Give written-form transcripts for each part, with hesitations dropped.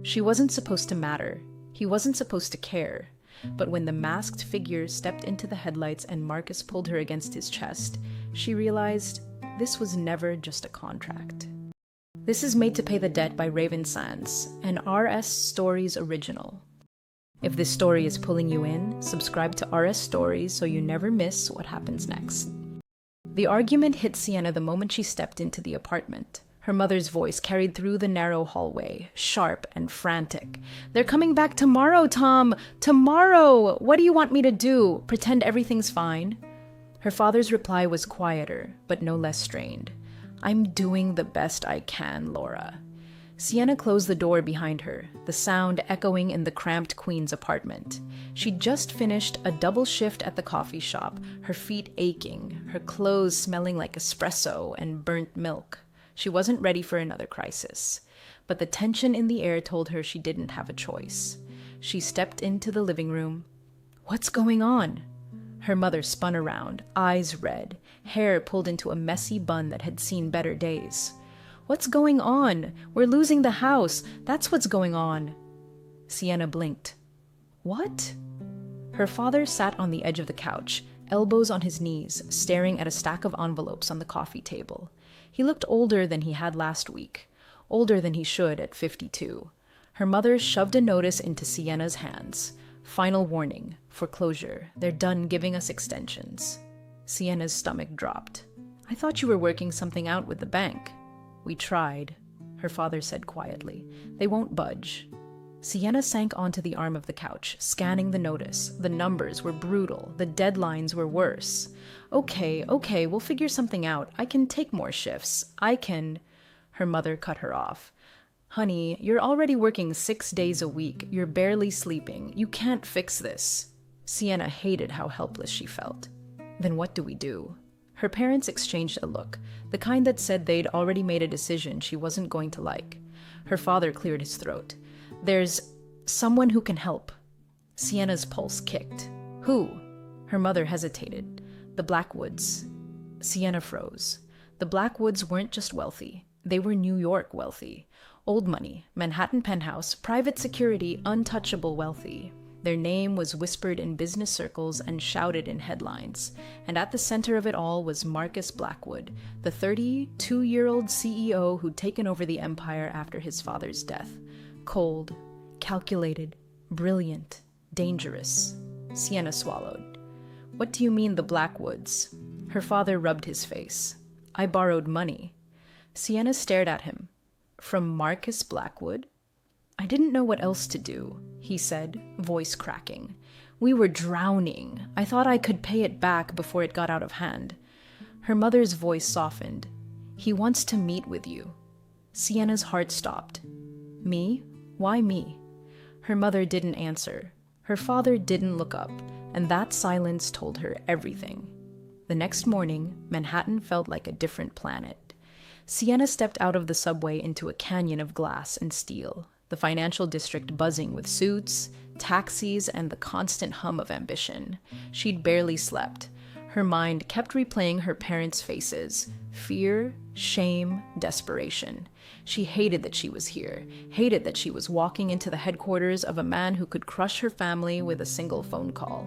She wasn't supposed to matter. He wasn't supposed to care. But when the masked figure stepped into the headlights and Marcus pulled her against his chest, she realized this was never just a contract. This is Made to Pay the Debt by Raven Sanz, an RS Stories original. If this story is pulling you in, subscribe to RS Stories so you never miss what happens next. The argument hit Sienna the moment she stepped into the apartment. Her mother's voice carried through the narrow hallway, sharp and frantic. "They're coming back tomorrow, Tom! Tomorrow! What do you want me to do? Pretend everything's fine?" Her father's reply was quieter, but no less strained. "I'm doing the best I can, Laura." Sienna closed the door behind her, the sound echoing in the cramped Queen's apartment. She'd just finished a double shift at the coffee shop, her feet aching, her clothes smelling like espresso and burnt milk. She wasn't ready for another crisis. But the tension in the air told her she didn't have a choice. She stepped into the living room. "What's going on?" Her mother spun around, eyes red, hair pulled into a messy bun that had seen better days. "What's going on? We're losing the house. That's what's going on." Sienna blinked. "What?" Her father sat on the edge of the couch, elbows on his knees, staring at a stack of envelopes on the coffee table. He looked older than he had last week, older than he should at 52. Her mother shoved a notice into Sienna's hands. "Final warning. Foreclosure. They're done giving us extensions." Sienna's stomach dropped. "I thought you were working something out with the bank." "We tried," her father said quietly. "They won't budge." Sienna sank onto the arm of the couch, scanning the notice. The numbers were brutal. The deadlines were worse. Okay, we'll figure something out. I can take more shifts. I can..." Her mother cut her off. "Honey, you're already working 6 days a week. You're barely sleeping. You can't fix this." Sienna hated how helpless she felt. "Then what do we do?" Her parents exchanged a look, the kind that said they'd already made a decision she wasn't going to like. Her father cleared his throat. "There's someone who can help." Sienna's pulse kicked. "Who?" Her mother hesitated. "The Blackwoods." Sienna froze. The Blackwoods weren't just wealthy. They were New York wealthy. Old money, Manhattan penthouse, private security, untouchable wealthy. Their name was whispered in business circles and shouted in headlines. And at the center of it all was Marcus Blackwood, the 32-year-old CEO who'd taken over the empire after his father's death. Cold, calculated, brilliant, dangerous. Sienna swallowed. "What do you mean, the Blackwoods?" Her father rubbed his face. "I borrowed money." Sienna stared at him. "From Marcus Blackwood?" "I didn't know what else to do," he said, voice cracking. "We were drowning. I thought I could pay it back before it got out of hand." Her mother's voice softened. "He wants to meet with you." Sienna's heart stopped. "Me? Why me?" Her mother didn't answer. Her father didn't look up, and that silence told her everything. The next morning, Manhattan felt like a different planet. Sienna stepped out of the subway into a canyon of glass and steel, the financial district buzzing with suits, taxis, and the constant hum of ambition. She'd barely slept. Her mind kept replaying her parents' faces: fear, shame, desperation. She hated that she was here, hated that she was walking into the headquarters of a man who could crush her family with a single phone call.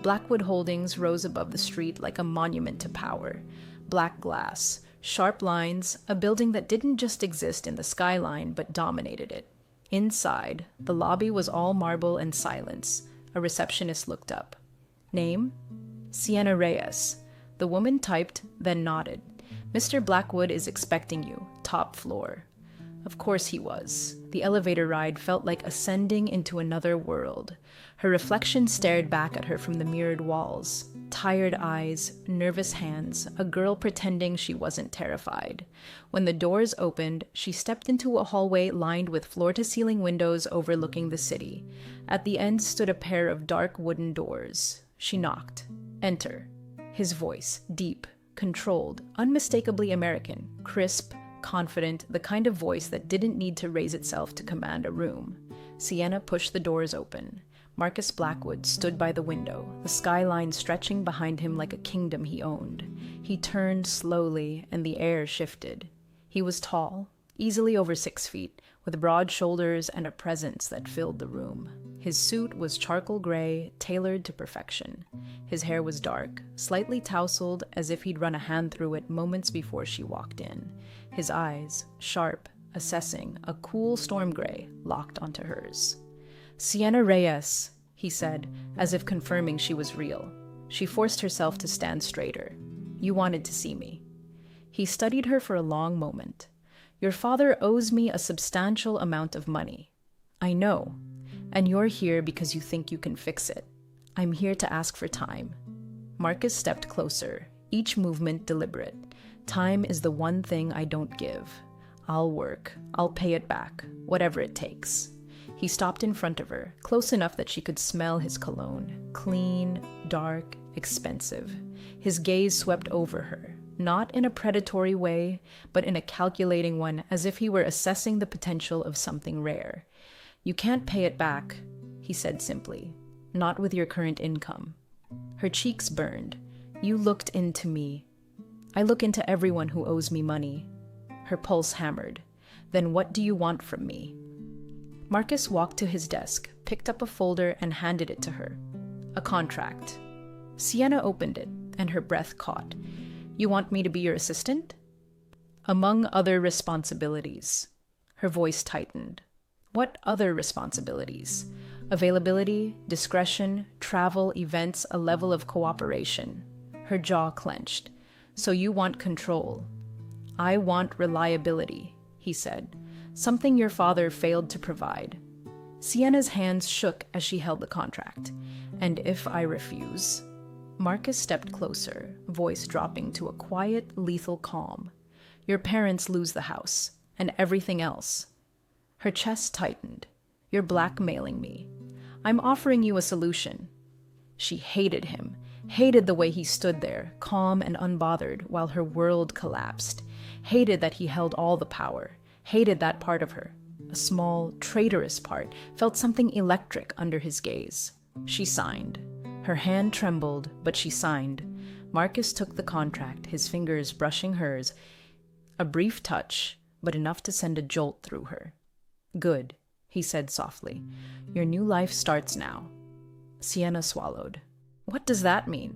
Blackwood Holdings rose above the street like a monument to power. Black glass, sharp lines, a building that didn't just exist in the skyline but dominated it. Inside, the lobby was all marble and silence. A receptionist looked up. "Name?" "Sienna Reyes." The woman typed, then nodded. "Mr. Blackwood is expecting you, top floor." Of course he was. The elevator ride felt like ascending into another world. Her reflection stared back at her from the mirrored walls. Tired eyes, nervous hands, a girl pretending she wasn't terrified. When the doors opened, she stepped into a hallway lined with floor-to-ceiling windows overlooking the city. At the end stood a pair of dark wooden doors. She knocked. "Enter." His voice, deep, controlled, unmistakably American, crisp, confident, the kind of voice that didn't need to raise itself to command a room. Sienna pushed the doors open. Marcus Blackwood stood by the window, the skyline stretching behind him like a kingdom he owned. He turned slowly, and the air shifted. He was tall, easily over 6 feet, with broad shoulders and a presence that filled the room. His suit was charcoal gray, tailored to perfection. His hair was dark, slightly tousled as if he'd run a hand through it moments before she walked in. His eyes, sharp, assessing, a cool storm gray, locked onto hers. "Sienna Reyes," he said, as if confirming she was real. She forced herself to stand straighter. "You wanted to see me." He studied her for a long moment. "Your father owes me a substantial amount of money." "I know. And you're here because you think you can fix it." "I'm here to ask for time." Marcus stepped closer, each movement deliberate. "Time is the one thing I don't give. I'll work. I'll pay it back, whatever it takes." He stopped in front of her, close enough that she could smell his cologne. Clean, dark, expensive. His gaze swept over her, not in a predatory way, but in a calculating one, as if he were assessing the potential of something rare. "You can't pay it back," he said simply. "Not with your current income." Her cheeks burned. "You looked into me." "I look into everyone who owes me money." Her pulse hammered. "Then what do you want from me?" Marcus walked to his desk, picked up a folder, and handed it to her. A contract. Sienna opened it, and her breath caught. "You want me to be your assistant?" "Among other responsibilities." Her voice tightened. "What other responsibilities?" "Availability, discretion, travel, events, a level of cooperation." Her jaw clenched. "So you want control." "I want reliability," he said. "Something your father failed to provide." Sienna's hands shook as she held the contract. "And if I refuse?" Marcus stepped closer, voice dropping to a quiet, lethal calm. "Your parents lose the house, and everything else." Her chest tightened. "You're blackmailing me." "I'm offering you a solution." She hated him, hated the way he stood there, calm and unbothered, while her world collapsed. Hated that he held all the power. Hated that part of her. A small, traitorous part, felt something electric under his gaze. She signed. Her hand trembled, but she signed. Marcus took the contract, his fingers brushing hers. A brief touch, but enough to send a jolt through her. "Good," he said softly. "Your new life starts now." Sienna swallowed. "What does that mean?"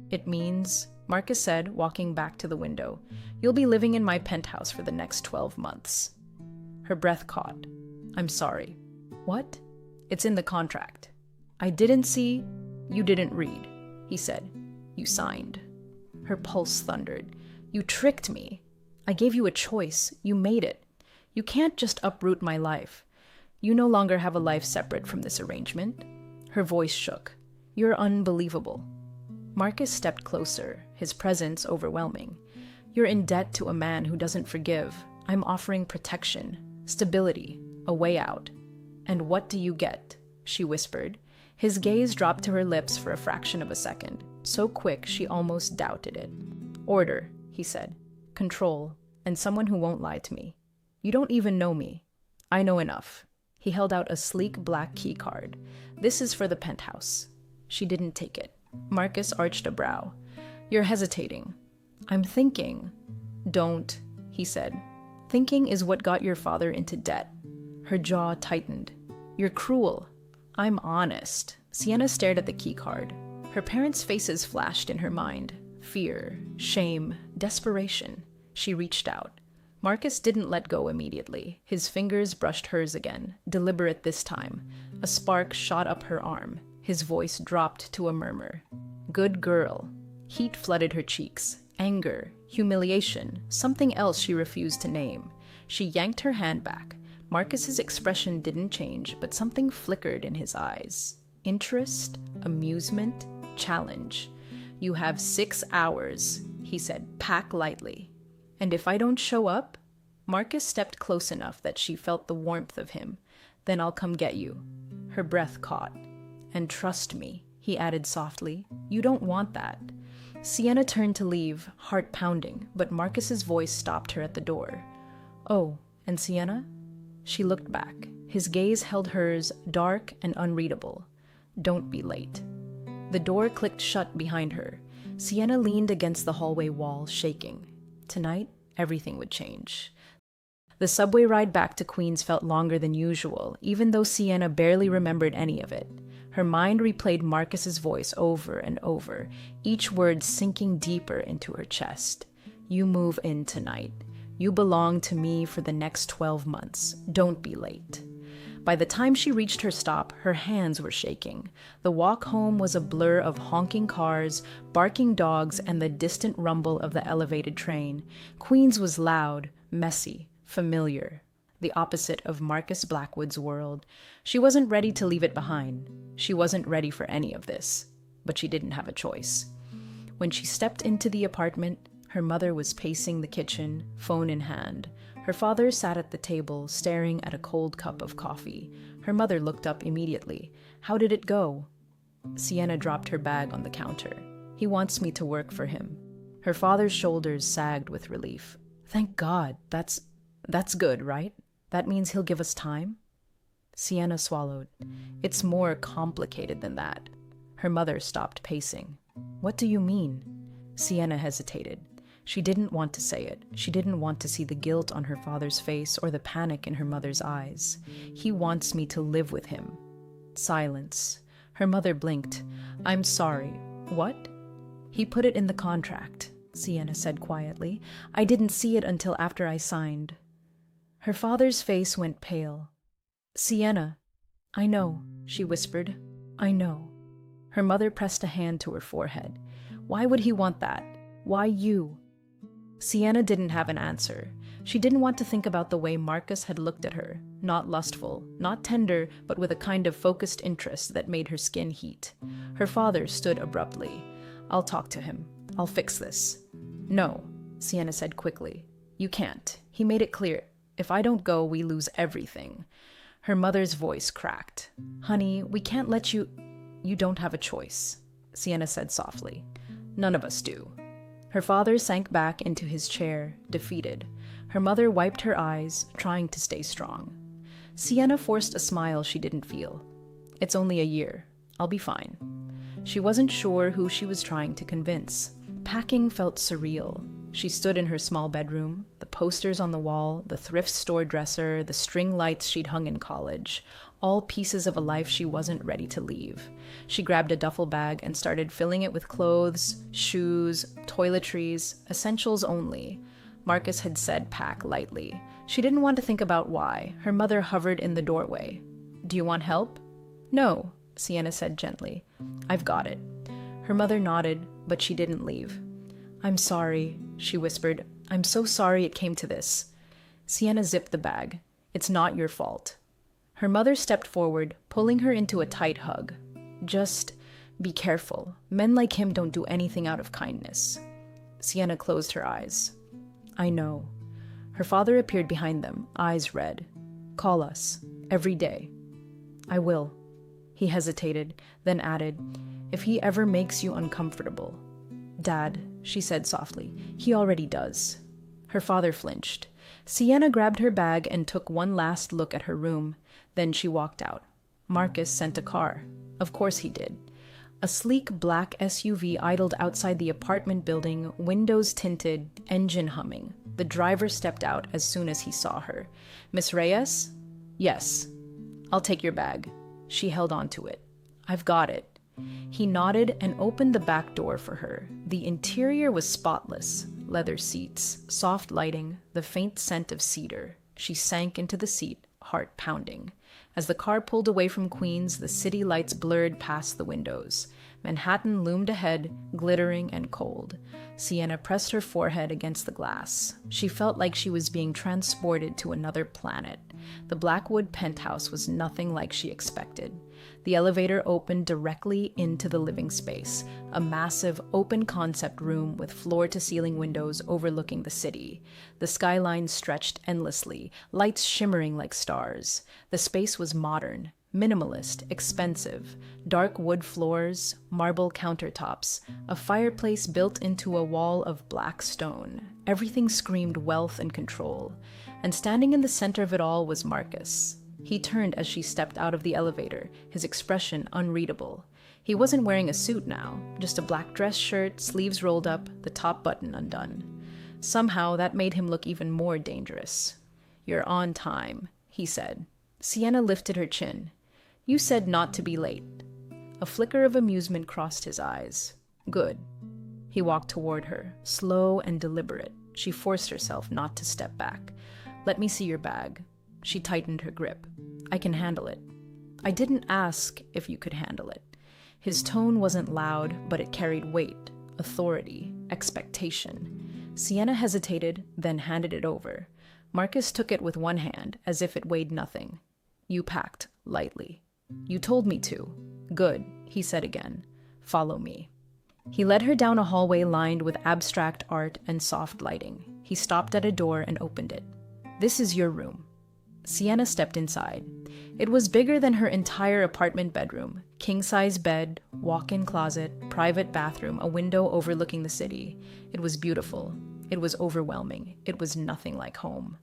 "It means," Marcus said, walking back to the window, "you'll be living in my penthouse for the next 12 months. Her breath caught. "I'm sorry." "What?" "It's in the contract." "I didn't see." "You didn't read," he said. "You signed." Her pulse thundered. "You tricked me. I gave you a choice. You made it. You can't just uproot my life. You no longer have a life separate from this arrangement." Her voice shook. "You're unbelievable." Marcus stepped closer, his presence overwhelming. "You're in debt to a man who doesn't forgive. I'm offering protection, stability, a way out." "And what do you get?" she whispered. His gaze dropped to her lips for a fraction of a second, so quick she almost doubted it. "Order," he said. "Control, and someone who won't lie to me. You don't even know me. I know enough." He held out a sleek black keycard. "This is for the penthouse." She didn't take it. Marcus arched a brow. "You're hesitating." "I'm thinking." "Don't," he said. "Thinking is what got your father into debt." Her jaw tightened. "You're cruel." "I'm honest." Sienna stared at the keycard. Her parents' faces flashed in her mind. Fear, shame, desperation. She reached out. Marcus didn't let go immediately. His fingers brushed hers again, deliberate this time. A spark shot up her arm. His voice dropped to a murmur. "Good girl." Heat flooded her cheeks. Anger, humiliation, something else she refused to name. She yanked her hand back. Marcus's expression didn't change, but something flickered in his eyes. Interest, amusement, challenge. "You have 6 hours," he said, "pack lightly." "And if I don't show up?" Marcus stepped close enough that she felt the warmth of him. "Then I'll come get you." Her breath caught. "And trust me," he added softly, "you don't want that." Sienna turned to leave, heart pounding, but Marcus's voice stopped her at the door. "Oh, and Sienna?" She looked back. His gaze held hers, dark and unreadable. "Don't be late." The door clicked shut behind her. Sienna leaned against the hallway wall, shaking. Tonight, everything would change. The subway ride back to Queens felt longer than usual, even though Sienna barely remembered any of it. Her mind replayed Marcus's voice over and over, each word sinking deeper into her chest. You move in tonight. You belong to me for the next 12 months. Don't be late. By the time she reached her stop, her hands were shaking. The walk home was a blur of honking cars, barking dogs, and the distant rumble of the elevated train. Queens was loud, messy, familiar. The opposite of Marcus Blackwood's world. She wasn't ready to leave it behind. She wasn't ready for any of this. But she didn't have a choice. When she stepped into the apartment, her mother was pacing the kitchen, phone in hand. Her father sat at the table, staring at a cold cup of coffee. Her mother looked up immediately. How did it go? Sienna dropped her bag on the counter. He wants me to work for him. Her father's shoulders sagged with relief. Thank God. That's good, right? That means he'll give us time? Sienna swallowed. It's more complicated than that. Her mother stopped pacing. What do you mean? Sienna hesitated. She didn't want to say it. She didn't want to see the guilt on her father's face or the panic in her mother's eyes. He wants me to live with him. Silence. Her mother blinked. I'm sorry. What? He put it in the contract, Sienna said quietly. I didn't see it until after I signed. Her father's face went pale. Sienna. I know, she whispered. I know. Her mother pressed a hand to her forehead. Why would he want that? Why you? Sienna didn't have an answer. She didn't want to think about the way Marcus had looked at her. Not lustful, not tender, but with a kind of focused interest that made her skin heat. Her father stood abruptly. I'll talk to him. I'll fix this. No, Sienna said quickly. You can't. He made it clear. If I don't go, we lose everything. Her mother's voice cracked. Honey, we can't let you... You don't have a choice, Sienna said softly. None of us do. Her father sank back into his chair, defeated. Her mother wiped her eyes, trying to stay strong. Sienna forced a smile she didn't feel. It's only a year. I'll be fine. She wasn't sure who she was trying to convince. Packing felt surreal. She stood in her small bedroom, the posters on the wall, the thrift store dresser, the string lights she'd hung in college, all pieces of a life she wasn't ready to leave. She grabbed a duffel bag and started filling it with clothes, shoes, toiletries, essentials only. Marcus had said pack lightly. She didn't want to think about why. Her mother hovered in the doorway. Do you want help? No, Sienna said gently. I've got it. Her mother nodded, but she didn't leave. I'm sorry, she whispered. I'm so sorry it came to this. Sienna zipped the bag. It's not your fault. Her mother stepped forward, pulling her into a tight hug. Just be careful. Men like him don't do anything out of kindness. Sienna closed her eyes. I know. Her father appeared behind them, eyes red. Call us. Every day. I will. He hesitated, then added, if he ever makes you uncomfortable. Dad, she said softly, he already does. Her father flinched. Sienna grabbed her bag and took one last look at her room. Then she walked out. Marcus sent a car. Of course he did. A sleek black SUV idled outside the apartment building, windows tinted, engine humming. The driver stepped out as soon as he saw her. Miss Reyes? Yes. I'll take your bag. She held on to it. I've got it. He nodded and opened the back door for her. The interior was spotless. Leather seats, soft lighting, the faint scent of cedar. She sank into the seat, heart pounding. As the car pulled away from Queens, the city lights blurred past the windows. Manhattan loomed ahead, glittering and cold. Sienna pressed her forehead against the glass. She felt like she was being transported to another planet. The Blackwood penthouse was nothing like she expected. The elevator opened directly into the living space, a massive, open-concept room with floor-to-ceiling windows overlooking the city. The skyline stretched endlessly, lights shimmering like stars. The space was modern, minimalist, expensive. Dark wood floors, marble countertops, a fireplace built into a wall of black stone. Everything screamed wealth and control. And standing in the center of it all was Marcus. He turned as she stepped out of the elevator, his expression unreadable. He wasn't wearing a suit now, just a black dress shirt, sleeves rolled up, the top button undone. Somehow, that made him look even more dangerous. "You're on time," he said. Sienna lifted her chin. "You said not to be late." A flicker of amusement crossed his eyes. "Good." He walked toward her, slow and deliberate. She forced herself not to step back. "Let me see your bag." She tightened her grip. "I can handle it." "I didn't ask if you could handle it." His tone wasn't loud, but it carried weight, authority, expectation. Sienna hesitated, then handed it over. Marcus took it with one hand, as if it weighed nothing. "You packed lightly." "You told me to." "Good," he said again. "Follow me." He led her down a hallway lined with abstract art and soft lighting. He stopped at a door and opened it. "This is your room." Sienna stepped inside. It was bigger than her entire apartment bedroom. King-size bed, walk-in closet, private bathroom, a window overlooking the city. It was beautiful. It was overwhelming. It was nothing like home.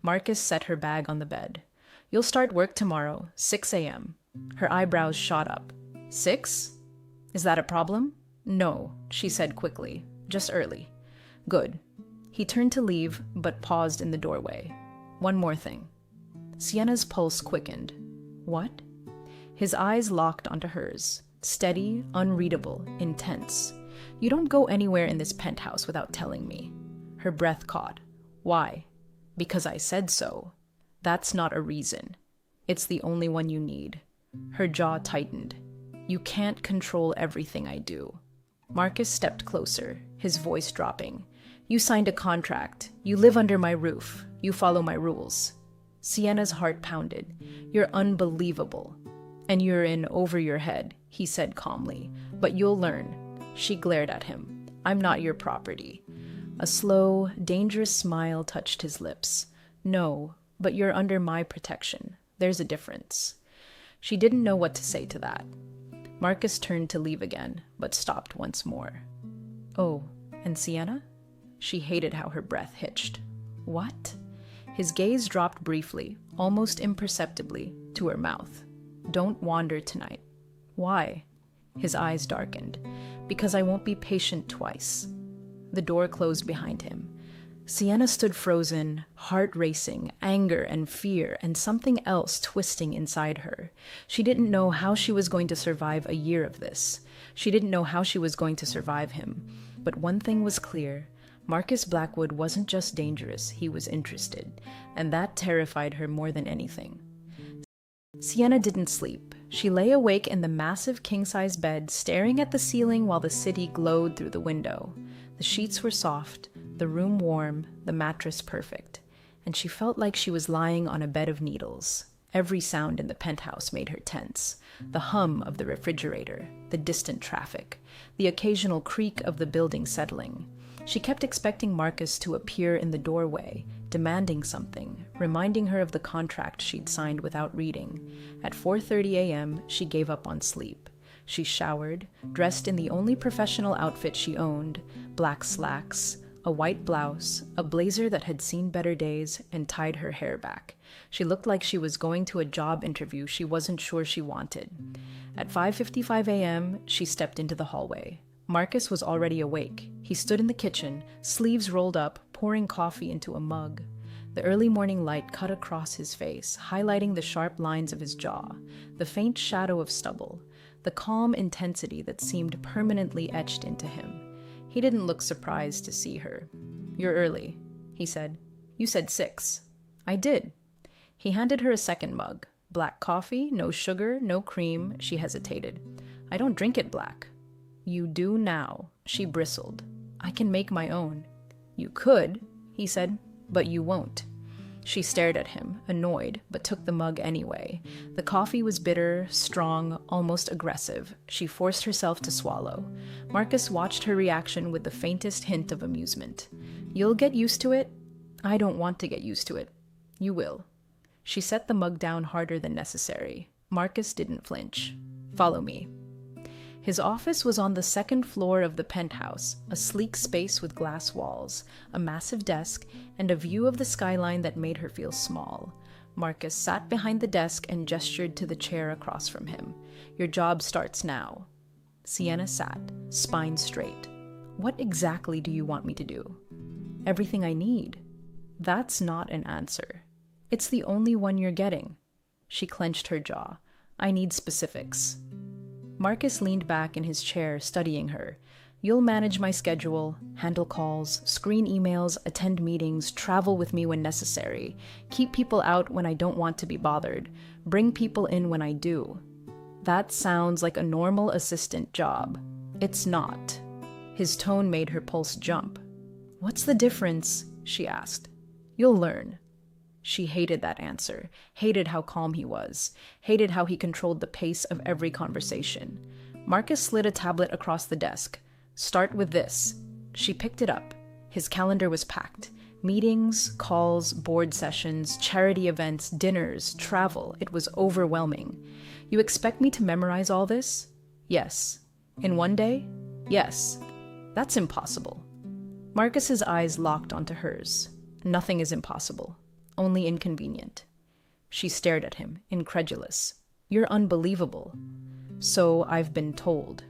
Marcus set her bag on the bed. "You'll start work tomorrow, 6 a.m. Her eyebrows shot up. "6? Is that a problem?" "No," she said quickly. "Just early." "Good." He turned to leave, but paused in the doorway. "One more thing." Sienna's pulse quickened. "What?" His eyes locked onto hers. Steady, unreadable, intense. "You don't go anywhere in this penthouse without telling me." Her breath caught. "Why?" "Because I said so." "That's not a reason. It's the only one you need." Her jaw tightened. "You can't control everything I do." Marcus stepped closer, his voice dropping. "You signed a contract. You live under my roof. You follow my rules." Sienna's heart pounded. "You're unbelievable." "And you're in over your head," he said calmly. "But you'll learn." She glared at him. "I'm not your property." A slow, dangerous smile touched his lips. "No, but you're under my protection. There's a difference." She didn't know what to say to that. Marcus turned to leave again, but stopped once more. "Oh, and Sienna?" She hated how her breath hitched. "What?" His gaze dropped briefly, almost imperceptibly, to her mouth. "Don't wander tonight." "Why?" His eyes darkened. "Because I won't be patient twice." The door closed behind him. Sienna stood frozen, heart racing, anger and fear, and something else twisting inside her. She didn't know how she was going to survive a year of this. She didn't know how she was going to survive him. But one thing was clear. Marcus Blackwood wasn't just dangerous, he was interested, and that terrified her more than anything. Sienna didn't sleep. She lay awake in the massive king-size bed, staring at the ceiling while the city glowed through the window. The sheets were soft, the room warm, the mattress perfect, and she felt like she was lying on a bed of needles. Every sound in the penthouse made her tense. The hum of the refrigerator, the distant traffic, the occasional creak of the building settling. She kept expecting Marcus to appear in the doorway, demanding something, reminding her of the contract she'd signed without reading. At 4:30 a.m., she gave up on sleep. She showered, dressed in the only professional outfit she owned, black slacks, a white blouse, a blazer that had seen better days, and tied her hair back. She looked like she was going to a job interview she wasn't sure she wanted. At 5:55 a.m., she stepped into the hallway. Marcus was already awake. He stood in the kitchen, sleeves rolled up, pouring coffee into a mug. The early morning light cut across his face, highlighting the sharp lines of his jaw, the faint shadow of stubble, the calm intensity that seemed permanently etched into him. He didn't look surprised to see her. "You're early," he said. "You said 6. "I did." He handed her a second mug. "Black coffee, no sugar, no cream." She hesitated. "I don't drink it black." "You do now." She bristled. "I can make my own." "You could," he said, "but you won't." She stared at him, annoyed, but took the mug anyway. The coffee was bitter, strong, almost aggressive. She forced herself to swallow. Marcus watched her reaction with the faintest hint of amusement. "You'll get used to it." "I don't want to get used to it." "You will." She set the mug down harder than necessary. Marcus didn't flinch. "Follow me." His office was on the second floor of the penthouse, a sleek space with glass walls, a massive desk, and a view of the skyline that made her feel small. Marcus sat behind the desk and gestured to the chair across from him. "Your job starts now." Sienna sat, spine straight. "What exactly do you want me to do?" "Everything I need." That's not an answer. It's the only one you're getting. She clenched her jaw. I need specifics. Marcus leaned back in his chair, studying her. You'll manage my schedule, handle calls, screen emails, attend meetings, travel with me when necessary, keep people out when I don't want to be bothered, bring people in when I do. That sounds like a normal assistant job. It's not. His tone made her pulse jump. What's the difference? She asked. You'll learn. She hated that answer, hated how calm he was, hated how he controlled the pace of every conversation. Marcus slid a tablet across the desk. Start with this. She picked it up. His calendar was packed. Meetings, calls, board sessions, charity events, dinners, travel. It was overwhelming. You expect me to memorize all this? Yes. In one day? Yes. That's impossible. Marcus's eyes locked onto hers. Nothing is impossible. Only inconvenient. She stared at him, incredulous. You're unbelievable. So I've been told.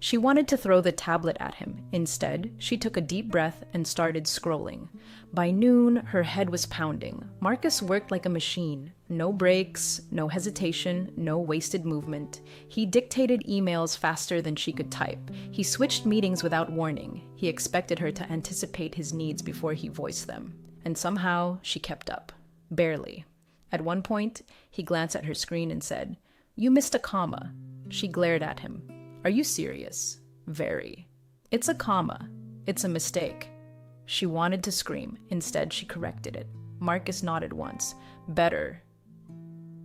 She wanted to throw the tablet at him. Instead, she took a deep breath and started scrolling. By noon, her head was pounding. Marcus worked like a machine. No breaks, no hesitation, no wasted movement. He dictated emails faster than she could type. He switched meetings without warning. He expected her to anticipate his needs before he voiced them. And somehow, she kept up. Barely. At one point, he glanced at her screen and said, You missed a comma. She glared at him. Are you serious? Very. It's a comma. It's a mistake. She wanted to scream. Instead, she corrected it. Marcus nodded once. Better.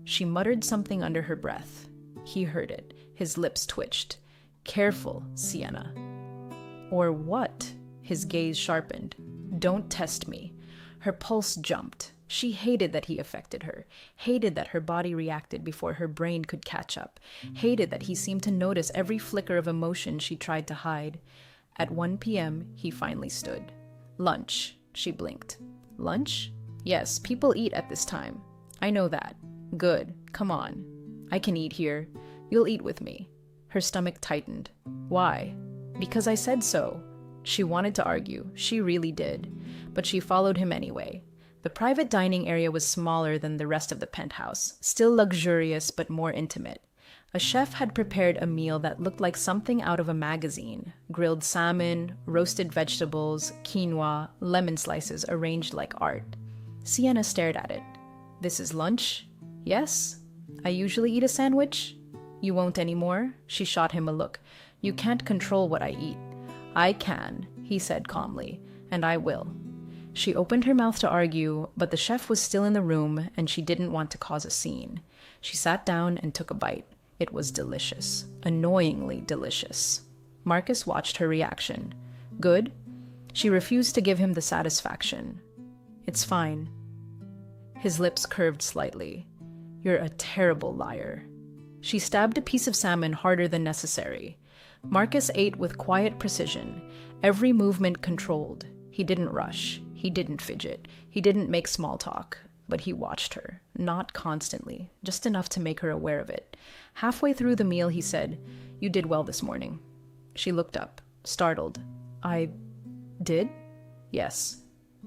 She muttered something under her breath. He heard it. His lips twitched. Careful, Sienna. Or what? His gaze sharpened. Don't test me. Her pulse jumped. She hated that he affected her, hated that her body reacted before her brain could catch up, hated that he seemed to notice every flicker of emotion she tried to hide. At 1 p.m., he finally stood. Lunch, she blinked. Lunch? Yes, people eat at this time. I know that. Good. Come on. I can eat here. You'll eat with me. Her stomach tightened. Why? Because I said so. She wanted to argue. She really did. But she followed him anyway. The private dining area was smaller than the rest of the penthouse, still luxurious but more intimate. A chef had prepared a meal that looked like something out of a magazine. Grilled salmon, roasted vegetables, quinoa, lemon slices arranged like art. Sienna stared at it. This is lunch? Yes? I usually eat a sandwich? You won't anymore? She shot him a look. You can't control what I eat. I can, he said calmly, and I will. She opened her mouth to argue, but the chef was still in the room and she didn't want to cause a scene. She sat down and took a bite. It was delicious. Annoyingly delicious. Marcus watched her reaction. Good? She refused to give him the satisfaction. It's fine. His lips curved slightly. You're a terrible liar. She stabbed a piece of salmon harder than necessary. Marcus ate with quiet precision, every movement controlled. He didn't rush. He didn't fidget. He didn't make small talk. But he watched her, not constantly, just enough to make her aware of it. Halfway through the meal, he said, You did well this morning. She looked up, startled. I did? Yes.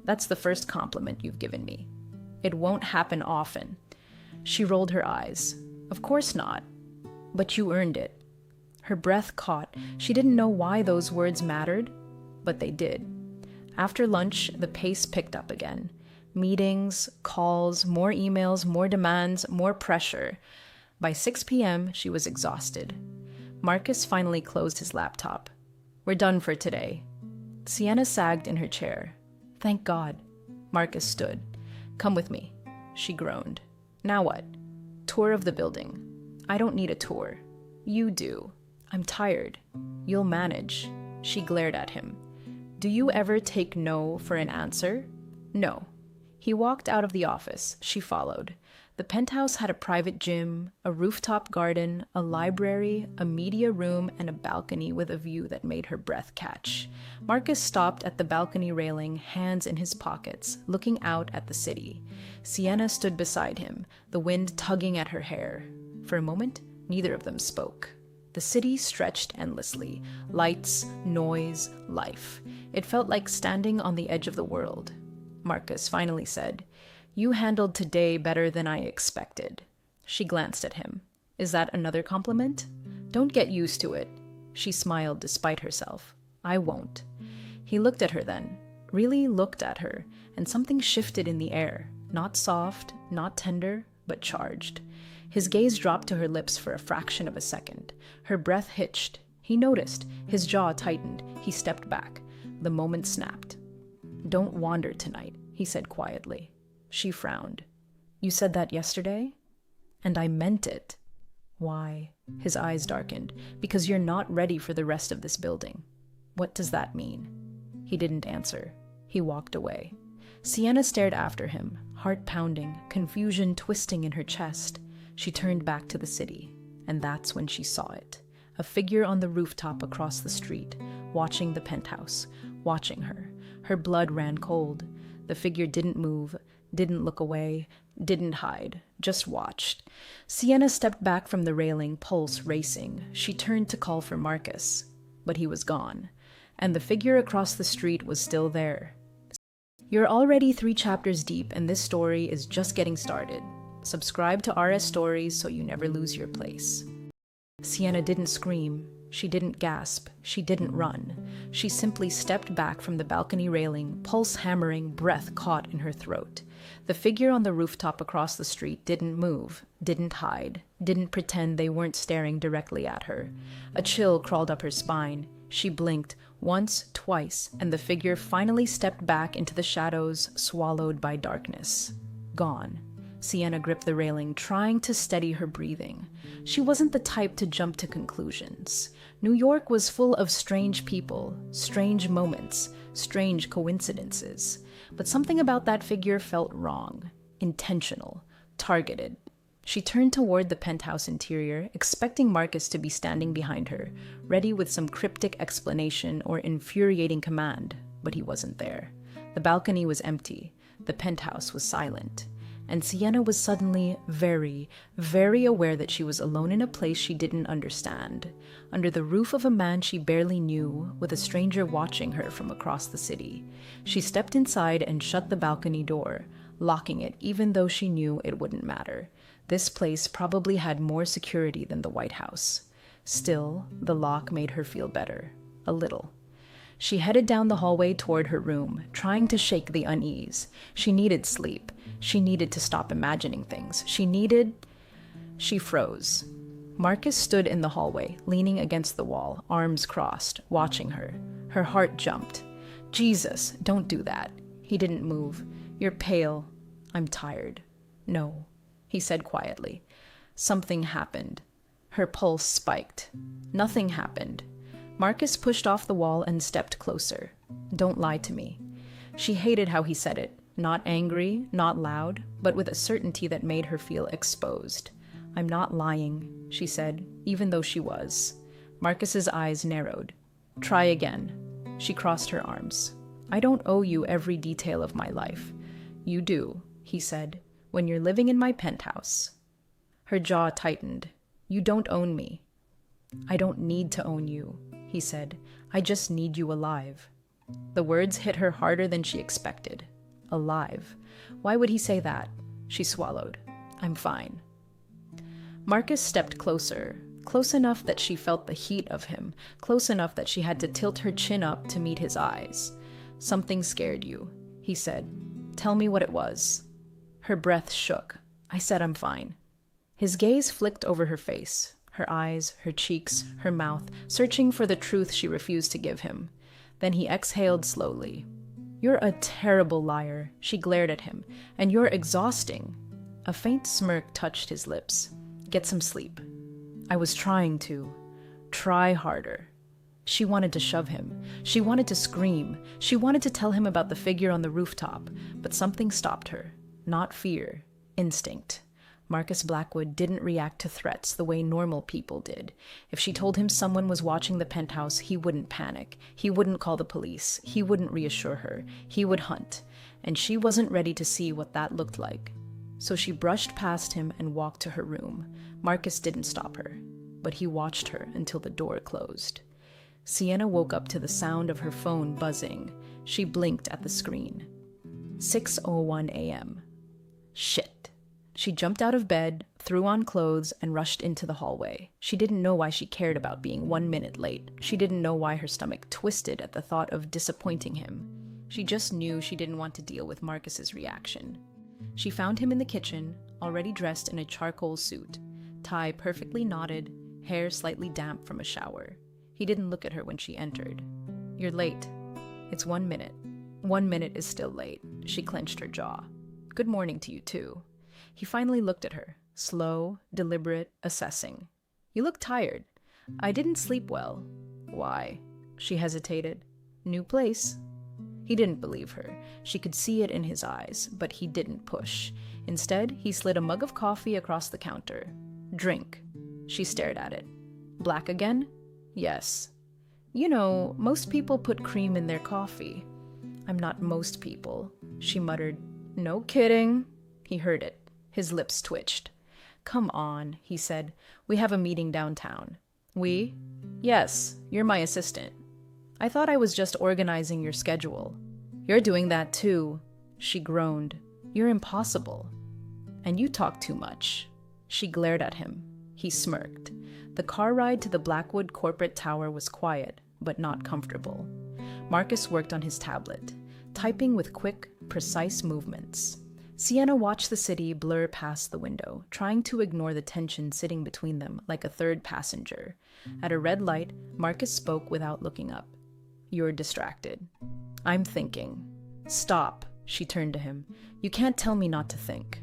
That's the first compliment you've given me. It won't happen often. She rolled her eyes. Of course not. But you earned it. Her breath caught. She didn't know why those words mattered, but they did. After lunch, the pace picked up again. Meetings, calls, more emails, more demands, more pressure. By 6 p.m., she was exhausted. Marcus finally closed his laptop. We're done for today. Sienna sagged in her chair. Thank God. Marcus stood. Come with me. She groaned. Now what? Tour of the building. I don't need a tour. You do. I'm tired. You'll manage. She glared at him. Do you ever take no for an answer? No. He walked out of the office. She followed. The penthouse had a private gym, a rooftop garden, a library, a media room, and a balcony with a view that made her breath catch. Marcus stopped at the balcony railing, hands in his pockets, looking out at the city. Sienna stood beside him, the wind tugging at her hair. For a moment, neither of them spoke. The city stretched endlessly. Lights, noise, life. It felt like standing on the edge of the world. Marcus finally said, You handled today better than I expected. She glanced at him. Is that another compliment? Don't get used to it. She smiled despite herself. I won't. He looked at her then, really looked at her, and something shifted in the air, not soft, not tender, but charged. His gaze dropped to her lips for a fraction of a second. Her breath hitched. He noticed. His jaw tightened. He stepped back. The moment snapped. Don't wander tonight, he said quietly. She frowned. You said that yesterday? And I meant it. Why? His eyes darkened. Because you're not ready for the rest of this building. What does that mean? He didn't answer. He walked away. Sienna stared after him, heart pounding, confusion twisting in her chest. She turned back to the city, and that's when she saw it. A figure on the rooftop across the street, watching the penthouse, watching her. Her blood ran cold. The figure didn't move, didn't look away, didn't hide, just watched. Sienna stepped back from the railing, pulse racing. She turned to call for Marcus, but he was gone, and the figure across the street was still there. You're already 3 chapters deep, and this story is just getting started. Subscribe to RS Stories so you never lose your place. Sienna didn't scream. She didn't gasp. She didn't run. She simply stepped back from the balcony railing, pulse hammering, breath caught in her throat. The figure on the rooftop across the street didn't move, didn't hide, didn't pretend they weren't staring directly at her. A chill crawled up her spine. She blinked once, twice, and the figure finally stepped back into the shadows, swallowed by darkness. Gone. Sienna gripped the railing, trying to steady her breathing. She wasn't the type to jump to conclusions. New York was full of strange people, strange moments, strange coincidences. But something about that figure felt wrong, intentional, targeted. She turned toward the penthouse interior, expecting Marcus to be standing behind her, ready with some cryptic explanation or infuriating command, but he wasn't there. The balcony was empty. The penthouse was silent. And Sienna was suddenly very, very aware that she was alone in a place she didn't understand, under the roof of a man she barely knew, with a stranger watching her from across the city. She stepped inside and shut the balcony door, locking it even though she knew it wouldn't matter. This place probably had more security than the White House. Still, the lock made her feel better. A little. She headed down the hallway toward her room, trying to shake the unease. She needed sleep. She needed to stop imagining things. She froze. Marcus stood in the hallway, leaning against the wall, arms crossed, watching her. Her heart jumped. Jesus, don't do that. He didn't move. You're pale. I'm tired. No, he said quietly. Something happened. Her pulse spiked. Nothing happened. Marcus pushed off the wall and stepped closer. Don't lie to me. She hated how he said it. Not angry, not loud, but with a certainty that made her feel exposed. I'm not lying, she said, even though she was. Marcus's eyes narrowed. Try again. She crossed her arms. I don't owe you every detail of my life. You do, he said, when you're living in my penthouse. Her jaw tightened. You don't own me. I don't need to own you, he said. I just need you alive. The words hit her harder than she expected. Alive. Why would he say that? She swallowed. I'm fine. Marcus stepped closer, close enough that she felt the heat of him, close enough that she had to tilt her chin up to meet his eyes. Something scared you, he said. Tell me what it was. Her breath shook. I said I'm fine. His gaze flicked over her face, her eyes, her cheeks, her mouth, searching for the truth she refused to give him. Then he exhaled slowly. You're a terrible liar, she glared at him, and you're exhausting. A faint smirk touched his lips. Get some sleep. I was trying to. Try harder. She wanted to shove him. She wanted to scream. She wanted to tell him about the figure on the rooftop, but something stopped her. Not fear. Instinct. Marcus Blackwood didn't react to threats the way normal people did. If she told him someone was watching the penthouse, he wouldn't panic. He wouldn't call the police. He wouldn't reassure her. He would hunt. And she wasn't ready to see what that looked like. So she brushed past him and walked to her room. Marcus didn't stop her, but he watched her until the door closed. Sienna woke up to the sound of her phone buzzing. She blinked at the screen. 6:01 a.m. Shit. She jumped out of bed, threw on clothes, and rushed into the hallway. She didn't know why she cared about being 1 minute late. She didn't know why her stomach twisted at the thought of disappointing him. She just knew she didn't want to deal with Marcus's reaction. She found him in the kitchen, already dressed in a charcoal suit, tie perfectly knotted, hair slightly damp from a shower. He didn't look at her when she entered. "You're late." "It's 1 minute." 1 minute is still late. She clenched her jaw. "Good morning to you, too." He finally looked at her, slow, deliberate, assessing. "You look tired." "I didn't sleep well." "Why?" She hesitated. "New place." He didn't believe her. She could see it in his eyes, but he didn't push. Instead, he slid a mug of coffee across the counter. "Drink." She stared at it. "Black again?" "Yes." "You know, most people put cream in their coffee." "I'm not most people," she muttered. "No kidding." He heard it. His lips twitched. "Come on," he said. "We have a meeting downtown." "We?" "Yes, you're my assistant." "I thought I was just organizing your schedule." "You're doing that too." She groaned. "You're impossible." "And you talk too much." She glared at him. He smirked. The car ride to the Blackwood corporate tower was quiet, but not comfortable. Marcus worked on his tablet, typing with quick, precise movements. Sienna watched the city blur past the window, trying to ignore the tension sitting between them like a third passenger. At a red light, Marcus spoke without looking up. "You're distracted." "I'm thinking." "Stop," she turned to him. "You can't tell me not to think."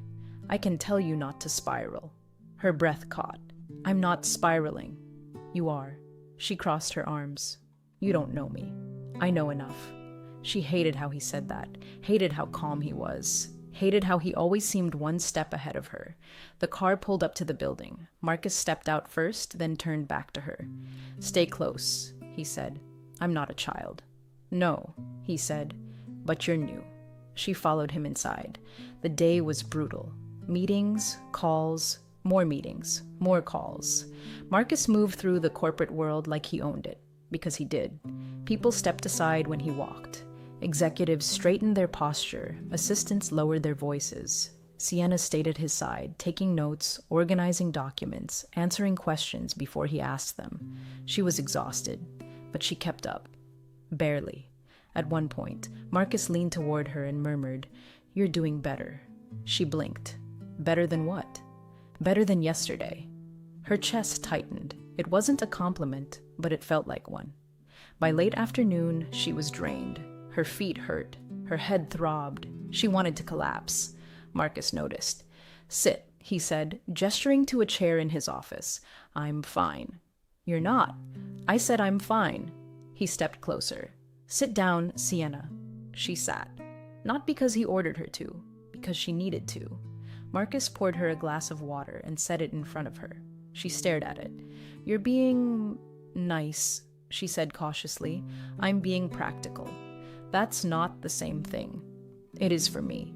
"I can tell you not to spiral." Her breath caught. "I'm not spiraling." "You are." She crossed her arms. "You don't know me." "I know enough." She hated how he said that, hated how calm he was, hated how he always seemed one step ahead of her. The car pulled up to the building. Marcus stepped out first, then turned back to her. "Stay close," he said. "I'm not a child." "No," he said, "but you're new." She followed him inside. The day was brutal. Meetings, calls, more meetings, more calls. Marcus moved through the corporate world like he owned it, because he did. People stepped aside when he walked. Executives straightened their posture, assistants lowered their voices. Sienna stayed at his side, taking notes, organizing documents, answering questions before he asked them. She was exhausted, but she kept up. Barely. At one point, Marcus leaned toward her and murmured, "You're doing better." She blinked. Better than what? Better than yesterday. Her chest tightened. It wasn't a compliment, but it felt like one. By late afternoon, she was drained. Her feet hurt. Her head throbbed. She wanted to collapse. Marcus noticed. "Sit," he said, gesturing to a chair in his office. "I'm fine." "You're not." "I said I'm fine." He stepped closer. "Sit down, Sienna." She sat. Not because he ordered her to, because she needed to. Marcus poured her a glass of water and set it in front of her. She stared at it. "You're being nice," she said cautiously. "I'm being practical." "That's not the same thing." "It is for me."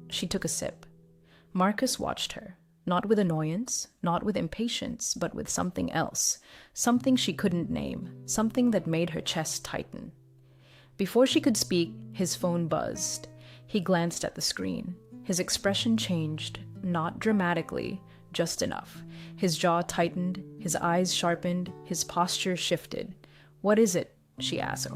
She took a sip. Marcus watched her, not with annoyance, not with impatience, but with something else, something she couldn't name, something that made her chest tighten. Before she could speak, his phone buzzed. He glanced at the screen. His expression changed, not dramatically, just enough. His jaw tightened, his eyes sharpened, his posture shifted. "What is it?" she asked.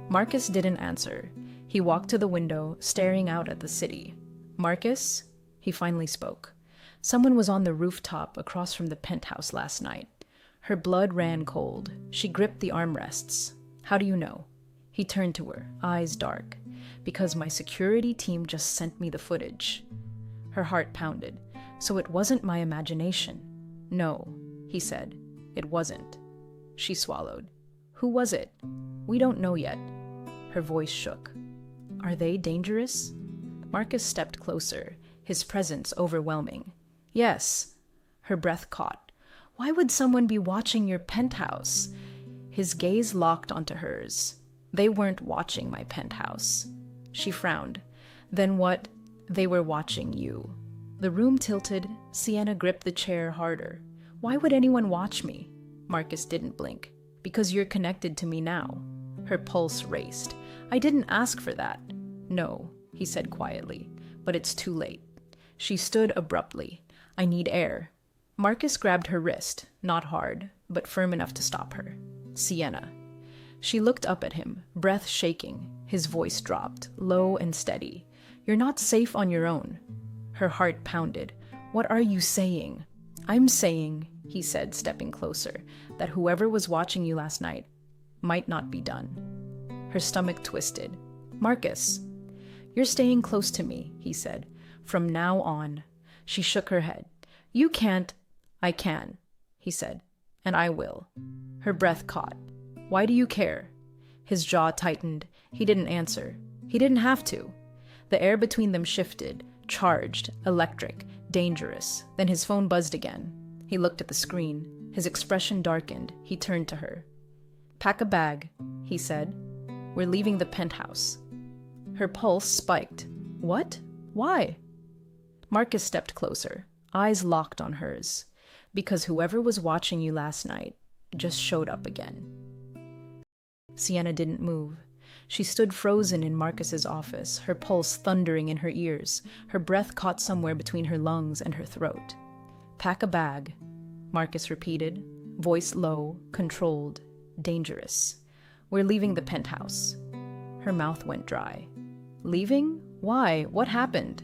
Marcus didn't answer. He walked to the window, staring out at the city. "Marcus?" He finally spoke. "Someone was on the rooftop across from the penthouse last night." Her blood ran cold. She gripped the armrests. "How do you know?" He turned to her, eyes dark. "Because my security team just sent me the footage." Her heart pounded. "So it wasn't my imagination." "No," he said. "It wasn't." She swallowed. "Who was it?" "We don't know yet." Her voice shook. "Are they dangerous?" Marcus stepped closer, his presence overwhelming. "Yes." Her breath caught. "Why would someone be watching your penthouse?" His gaze locked onto hers. "They weren't watching my penthouse." She frowned. "Then what?" "They were watching you." The room tilted. Sienna gripped the chair harder. "Why would anyone watch me?" Marcus didn't blink. "Because you're connected to me now." Her pulse raced. "I didn't ask for that." "No," he said quietly, "but it's too late." She stood abruptly. "I need air." Marcus grabbed her wrist, not hard, but firm enough to stop her. "Sienna." She looked up at him, breath shaking. His voice dropped, low and steady. "You're not safe on your own." Her heart pounded. "What are you saying?" "I'm saying," he said, stepping closer, "that whoever was watching you last night might not be done." Her stomach twisted. "Marcus." "You're staying close to me," he said. "From now on." She shook her head. "You can't." "I can," he said, "and I will." Her breath caught. "Why do you care?" His jaw tightened. He didn't answer. He didn't have to. The air between them shifted, charged, electric, dangerous. Then his phone buzzed again. He looked at the screen. His expression darkened. He turned to her. "Pack a bag," he said. "We're leaving the penthouse." Her pulse spiked. "What? Why?" Marcus stepped closer, eyes locked on hers. "Because whoever was watching you last night just showed up again." Sienna didn't move. She stood frozen in Marcus's office, her pulse thundering in her ears, her breath caught somewhere between her lungs and her throat. "Pack a bag," Marcus repeated, voice low, controlled, dangerous. "We're leaving the penthouse." Her mouth went dry. "Leaving? Why? What happened?"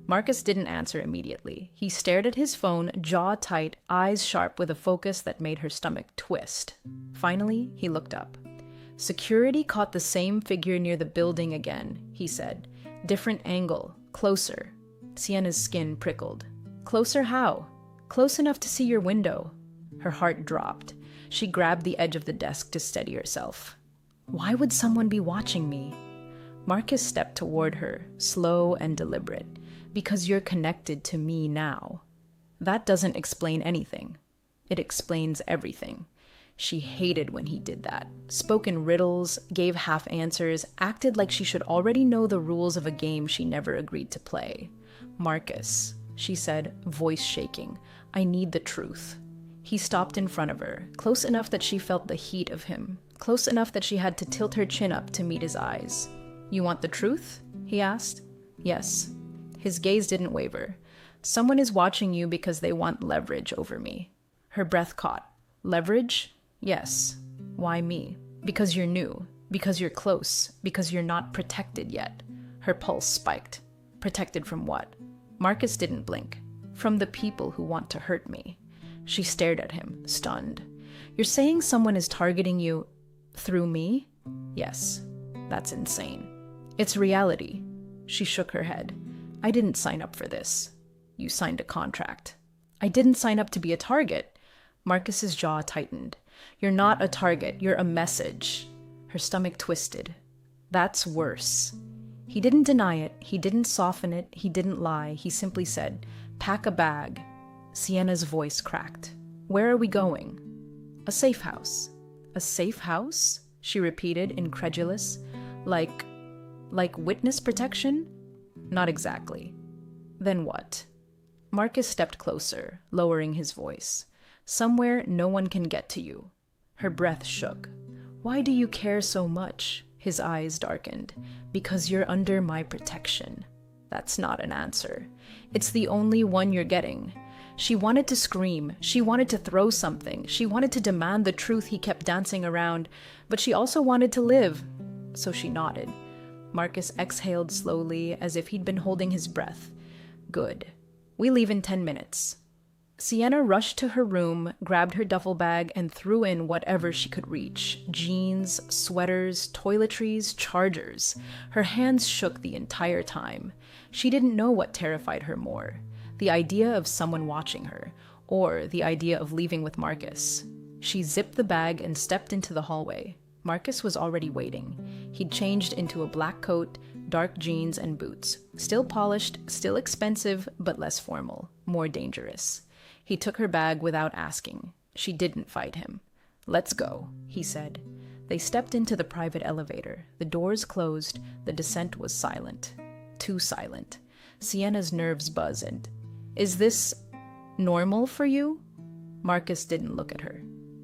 Marcus didn't answer immediately. He stared at his phone, jaw tight, eyes sharp with a focus that made her stomach twist. Finally, he looked up. "Security caught the same figure near the building again," he said. "Different angle, closer." Sienna's skin prickled. "Closer how?" "Close enough to see your window." Her heart dropped. She grabbed the edge of the desk to steady herself. "Why would someone be watching me?" Marcus stepped toward her, slow and deliberate. "Because you're connected to me now." That doesn't explain anything. It explains everything. She hated when he did that. Spoke in riddles, gave half answers, acted like she should already know the rules of a game she never agreed to play. "Marcus," she said, voice shaking, "I need the truth." He stopped in front of her, close enough that she felt the heat of him, close enough that she had to tilt her chin up to meet his eyes. "You want the truth?" he asked. "Yes." His gaze didn't waver. "Someone is watching you because they want leverage over me." Her breath caught. "Leverage? Yes. Why me?" "Because you're new. Because you're close. Because you're not protected yet." Her pulse spiked. Protected from what? Marcus didn't blink. "From the people who want to hurt me." She stared at him, stunned. "You're saying someone is targeting you through me?" "Yes. That's insane." "It's reality." She shook her head. "I didn't sign up for this." "You signed a contract." "I didn't sign up to be a target." Marcus's jaw tightened. "You're not a target. You're a message." Her stomach twisted. "That's worse." He didn't deny it. He didn't soften it. He didn't lie. He simply said, "Pack a bag." Sienna's voice cracked. "Where are we going?" "A safe house." "A safe house?" she repeated, incredulous. Like witness protection?" "Not exactly." "Then what?" Marcus stepped closer, lowering his voice. "Somewhere no one can get to you." Her breath shook. "Why do you care so much?" His eyes darkened. "Because you're under my protection." That's not an answer. It's the only one you're getting. She wanted to scream. She wanted to throw something. She wanted to demand the truth he kept dancing around, but she also wanted to live. So she nodded. Marcus exhaled slowly, as if he'd been holding his breath. "Good. We leave in 10 minutes." Sienna rushed to her room, grabbed her duffel bag, and threw in whatever she could reach. Jeans, sweaters, toiletries, chargers. Her hands shook the entire time. She didn't know what terrified her more. The idea of someone watching her, or the idea of leaving with Marcus. She zipped the bag and stepped into the hallway. Marcus was already waiting. He'd changed into a black coat, dark jeans, and boots. Still polished, still expensive, but less formal, more dangerous. He took her bag without asking. She didn't fight him. "Let's go," he said. They stepped into the private elevator. The doors closed. The descent was silent. Too silent. Sienna's nerves buzzed. "Is this normal for you?" Marcus didn't look at her.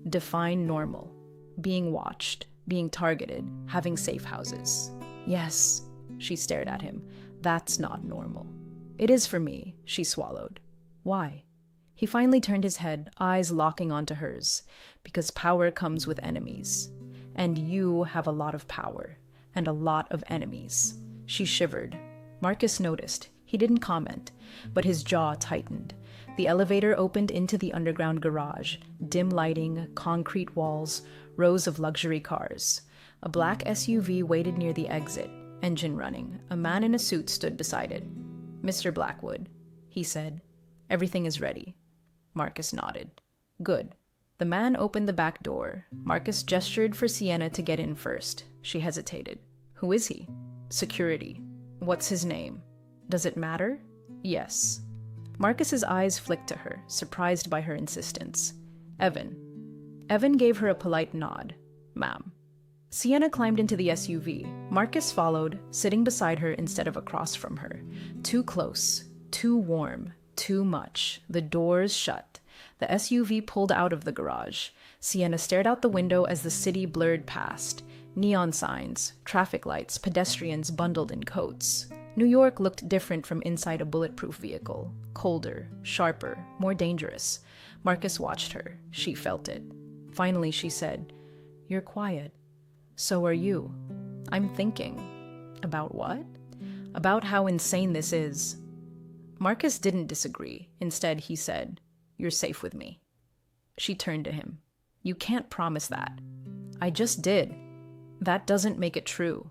Define normal. Being watched, being targeted, having safe houses. "Yes." She stared at him. "That's not normal." It is for me, she swallowed. Why? He finally turned his head, eyes locking onto hers. Because power comes with enemies. And you have a lot of power. And a lot of enemies. She shivered. Marcus noticed. He didn't comment, but his jaw tightened. The elevator opened into the underground garage. Dim lighting, concrete walls, rows of luxury cars. A black SUV waited near the exit, engine running. A man in a suit stood beside it. "Mr. Blackwood," he said. "Everything is ready." Marcus nodded. "Good." The man opened the back door. Marcus gestured for Sienna to get in first. She hesitated. "Who is he?" "Security." "What's his name?" "Does it matter?" "Yes." Marcus's eyes flicked to her, surprised by her insistence. "Evan." Evan gave her a polite nod. "Ma'am." Sienna climbed into the SUV. Marcus followed, sitting beside her instead of across from her. Too close, too warm, too much. The doors shut. The SUV pulled out of the garage. Sienna stared out the window as the city blurred past. Neon signs, traffic lights, pedestrians bundled in coats. New York looked different from inside a bulletproof vehicle. Colder, sharper, more dangerous. Marcus watched her. She felt it. Finally, she said, "You're quiet." "So are you." "I'm thinking." "About what?" "About how insane this is." Marcus didn't disagree. Instead, he said, "You're safe with me." She turned to him. "You can't promise that." "I just did." "That doesn't make it true.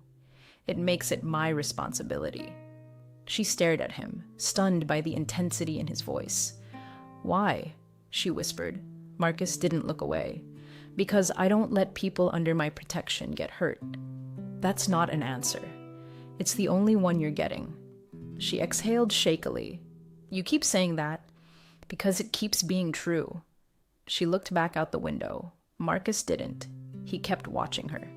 It makes it my responsibility." She stared at him, stunned by the intensity in his voice. "Why?" she whispered. Marcus didn't look away. "Because I don't let people under my protection get hurt." "That's not an answer. It's the only one you're getting." She exhaled shakily. "You keep saying that because it keeps being true." She looked back out the window. Marcus didn't. He kept watching her.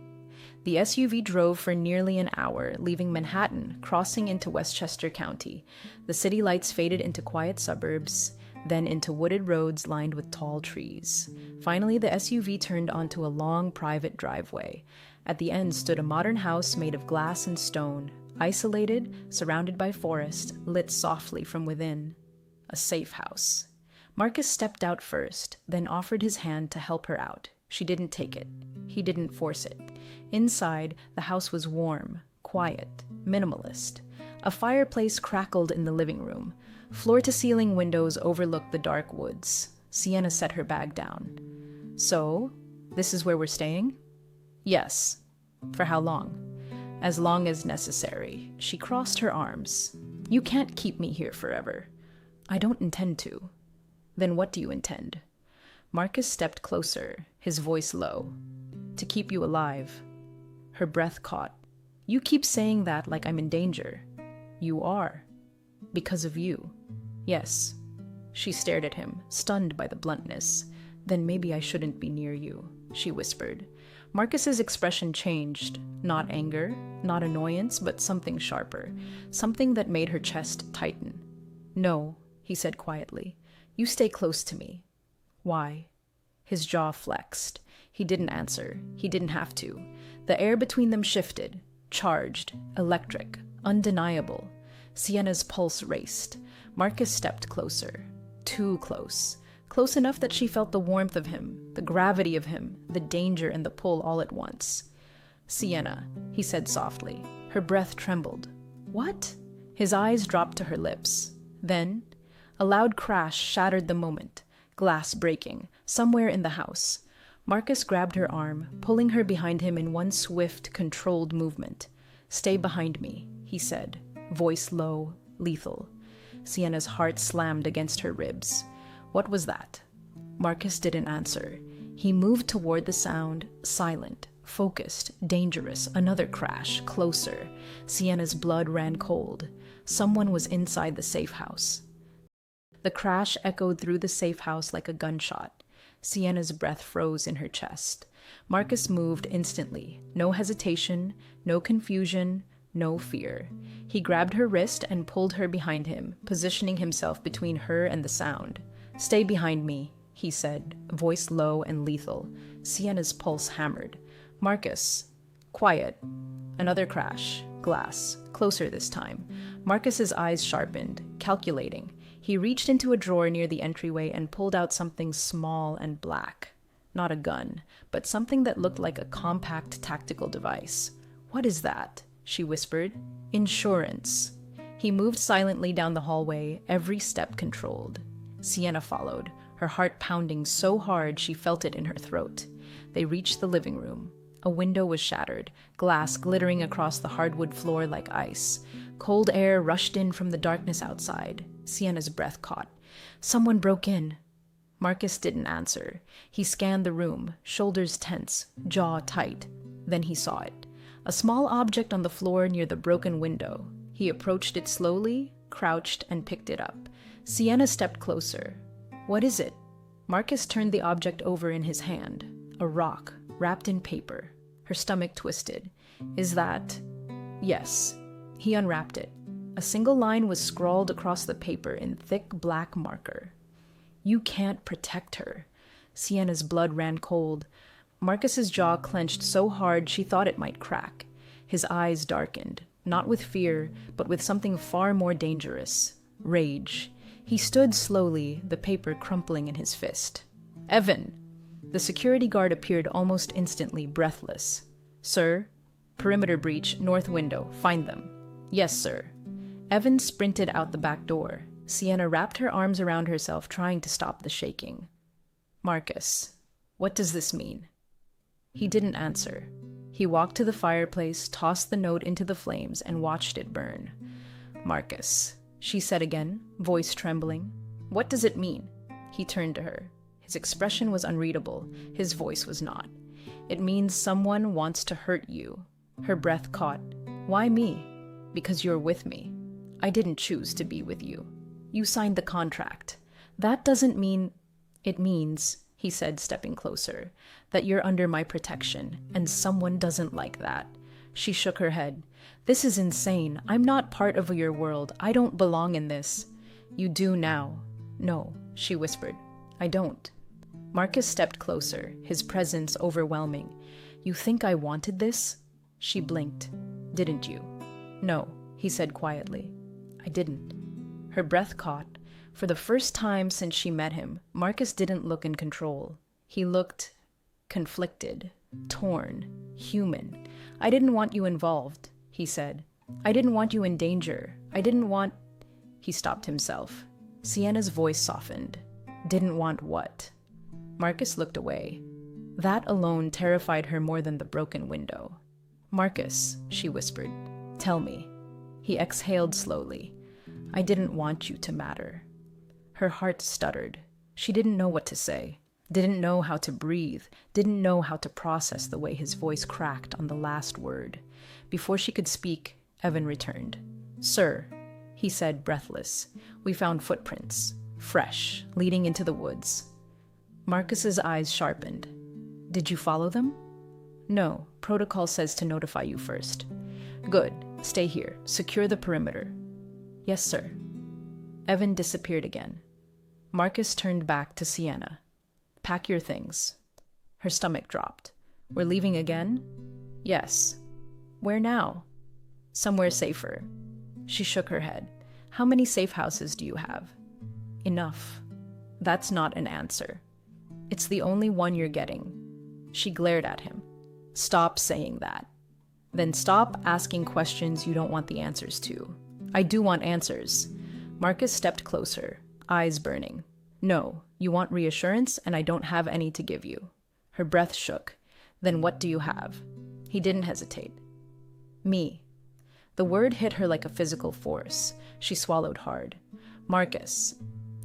The SUV drove for nearly an hour, leaving Manhattan, crossing into Westchester County. The city lights faded into quiet suburbs, then into wooded roads lined with tall trees. Finally, the SUV turned onto a long private driveway. At the end stood a modern house made of glass and stone, isolated, surrounded by forest, lit softly from within. A safe house. Marcus stepped out first, then offered his hand to help her out. She didn't take it. He didn't force it. Inside, the house was warm, quiet, minimalist. A fireplace crackled in the living room. Floor-to-ceiling windows overlooked the dark woods. Sienna set her bag down. "So, this is where we're staying?" "Yes." "For how long?" "As long as necessary." She crossed her arms. "You can't keep me here forever." "I don't intend to." "Then what do you intend?" Marcus stepped closer, his voice low. "To keep you alive." Her breath caught. "You keep saying that like I'm in danger." "You are." "Because of you." "Yes." She stared at him, stunned by the bluntness. "Then maybe I shouldn't be near you," she whispered. Marcus's expression changed. Not anger, not annoyance, but something sharper. Something that made her chest tighten. "No," he said quietly. "You stay close to me." "Why?" His jaw flexed. He didn't answer. He didn't have to. The air between them shifted. Charged. Electric. Undeniable. Sienna's pulse raced. Marcus stepped closer. Too close. Close enough that she felt the warmth of him, the gravity of him, the danger and the pull all at once. "Sienna," he said softly. Her breath trembled. "What?" His eyes dropped to her lips. Then, a loud crash shattered the moment. Glass breaking, somewhere in the house. Marcus grabbed her arm, pulling her behind him in one swift, controlled movement. "Stay behind me," he said, voice low, lethal. Sienna's heart slammed against her ribs. What was that? Marcus didn't answer. He moved toward the sound, silent, focused, dangerous. Another crash, closer. Sienna's blood ran cold. Someone was inside the safe house. The crash echoed through the safe house like a gunshot. Sienna's breath froze in her chest. Marcus moved instantly. No hesitation, no confusion, no fear. He grabbed her wrist and pulled her behind him, positioning himself between her and the sound. "Stay behind me," he said, voice low and lethal. Sienna's pulse hammered. "Marcus." "Quiet." Another crash. Glass. Closer this time. Marcus's eyes sharpened, calculating. He reached into a drawer near the entryway and pulled out something small and black. Not a gun, but something that looked like a compact tactical device. "What is that?" she whispered. "Insurance." He moved silently down the hallway, every step controlled. Sienna followed, her heart pounding so hard she felt it in her throat. They reached the living room. A window was shattered, glass glittering across the hardwood floor like ice. Cold air rushed in from the darkness outside. Sienna's breath caught. Someone broke in. Marcus didn't answer. He scanned the room, shoulders tense, jaw tight. Then he saw it. A small object on the floor near the broken window. He approached it slowly, crouched, and picked it up. Sienna stepped closer. "What is it?" Marcus turned the object over in his hand. A rock, wrapped in paper. Her stomach twisted. "Is that—" "Yes." He unwrapped it. A single line was scrawled across the paper in thick black marker. "You can't protect her." Sienna's blood ran cold. Marcus's jaw clenched so hard she thought it might crack. His eyes darkened, not with fear, but with something far more dangerous. Rage. He stood slowly, the paper crumpling in his fist. "Evan!" The security guard appeared almost instantly, breathless. "Sir?" "Perimeter breach, north window. Find them." "Yes, sir." Evan sprinted out the back door. Sienna wrapped her arms around herself, trying to stop the shaking. "Marcus, what does this mean?" He didn't answer. He walked to the fireplace, tossed the note into the flames, and watched it burn. "Marcus," she said again, voice trembling. "What does it mean?" He turned to her. His expression was unreadable. His voice was not. "It means someone wants to hurt you." Her breath caught. "Why me?" "Because you're with me. I didn't choose to be with you. You signed the contract. That doesn't mean—" "It means," he said, stepping closer, "that you're under my protection, and someone doesn't like that." She shook her head. "This is insane. I'm not part of your world. I don't belong in this." "You do now." "No," she whispered. "I don't." Marcus stepped closer, his presence overwhelming. "You think I wanted this?" She blinked. "Didn't you?" "No," he said quietly. "I didn't." Her breath caught. For the first time since she met him, Marcus didn't look in control. He looked conflicted, torn, human. "I didn't want you involved," he said. "I didn't want you in danger. I didn't want—" He stopped himself. Sienna's voice softened. "Didn't want what?" Marcus looked away. That alone terrified her more than the broken window. "Marcus," she whispered, "tell me." He exhaled slowly. "I didn't want you to matter." Her heart stuttered. She didn't know what to say, didn't know how to breathe, didn't know how to process the way his voice cracked on the last word. Before she could speak, Evan returned. "Sir," he said, breathless, "we found footprints, fresh, leading into the woods." Marcus's eyes sharpened. "Did you follow them?" "No, protocol says to notify you first." "Good. Stay here. Secure the perimeter." "Yes, sir." Evan disappeared again. Marcus turned back to Sienna. "Pack your things." Her stomach dropped. "We're leaving again?" "Yes." "Where now?" "Somewhere safer." She shook her head. "How many safe houses do you have?" "Enough." "That's not an answer." "It's the only one you're getting." She glared at him. "Stop saying that." "Then stop asking questions you don't want the answers to." "I do want answers." Marcus stepped closer, eyes burning. "No, you want reassurance, and I don't have any to give you." Her breath shook. "Then what do you have?" He didn't hesitate. "Me." The word hit her like a physical force. She swallowed hard. "Marcus."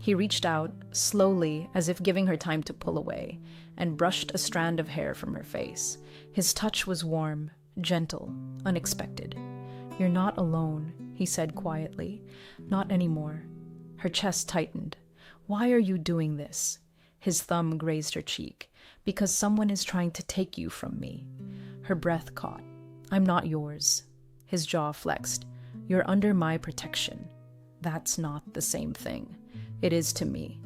He reached out, slowly, as if giving her time to pull away, and brushed a strand of hair from her face. His touch was warm, gentle, unexpected. "You're not alone," he said quietly. "Not anymore." Her chest tightened. "Why are you doing this?" His thumb grazed her cheek. "Because someone is trying to take you from me." Her breath caught. "I'm not yours." His jaw flexed. "You're under my protection." "That's not the same thing." "It is to me."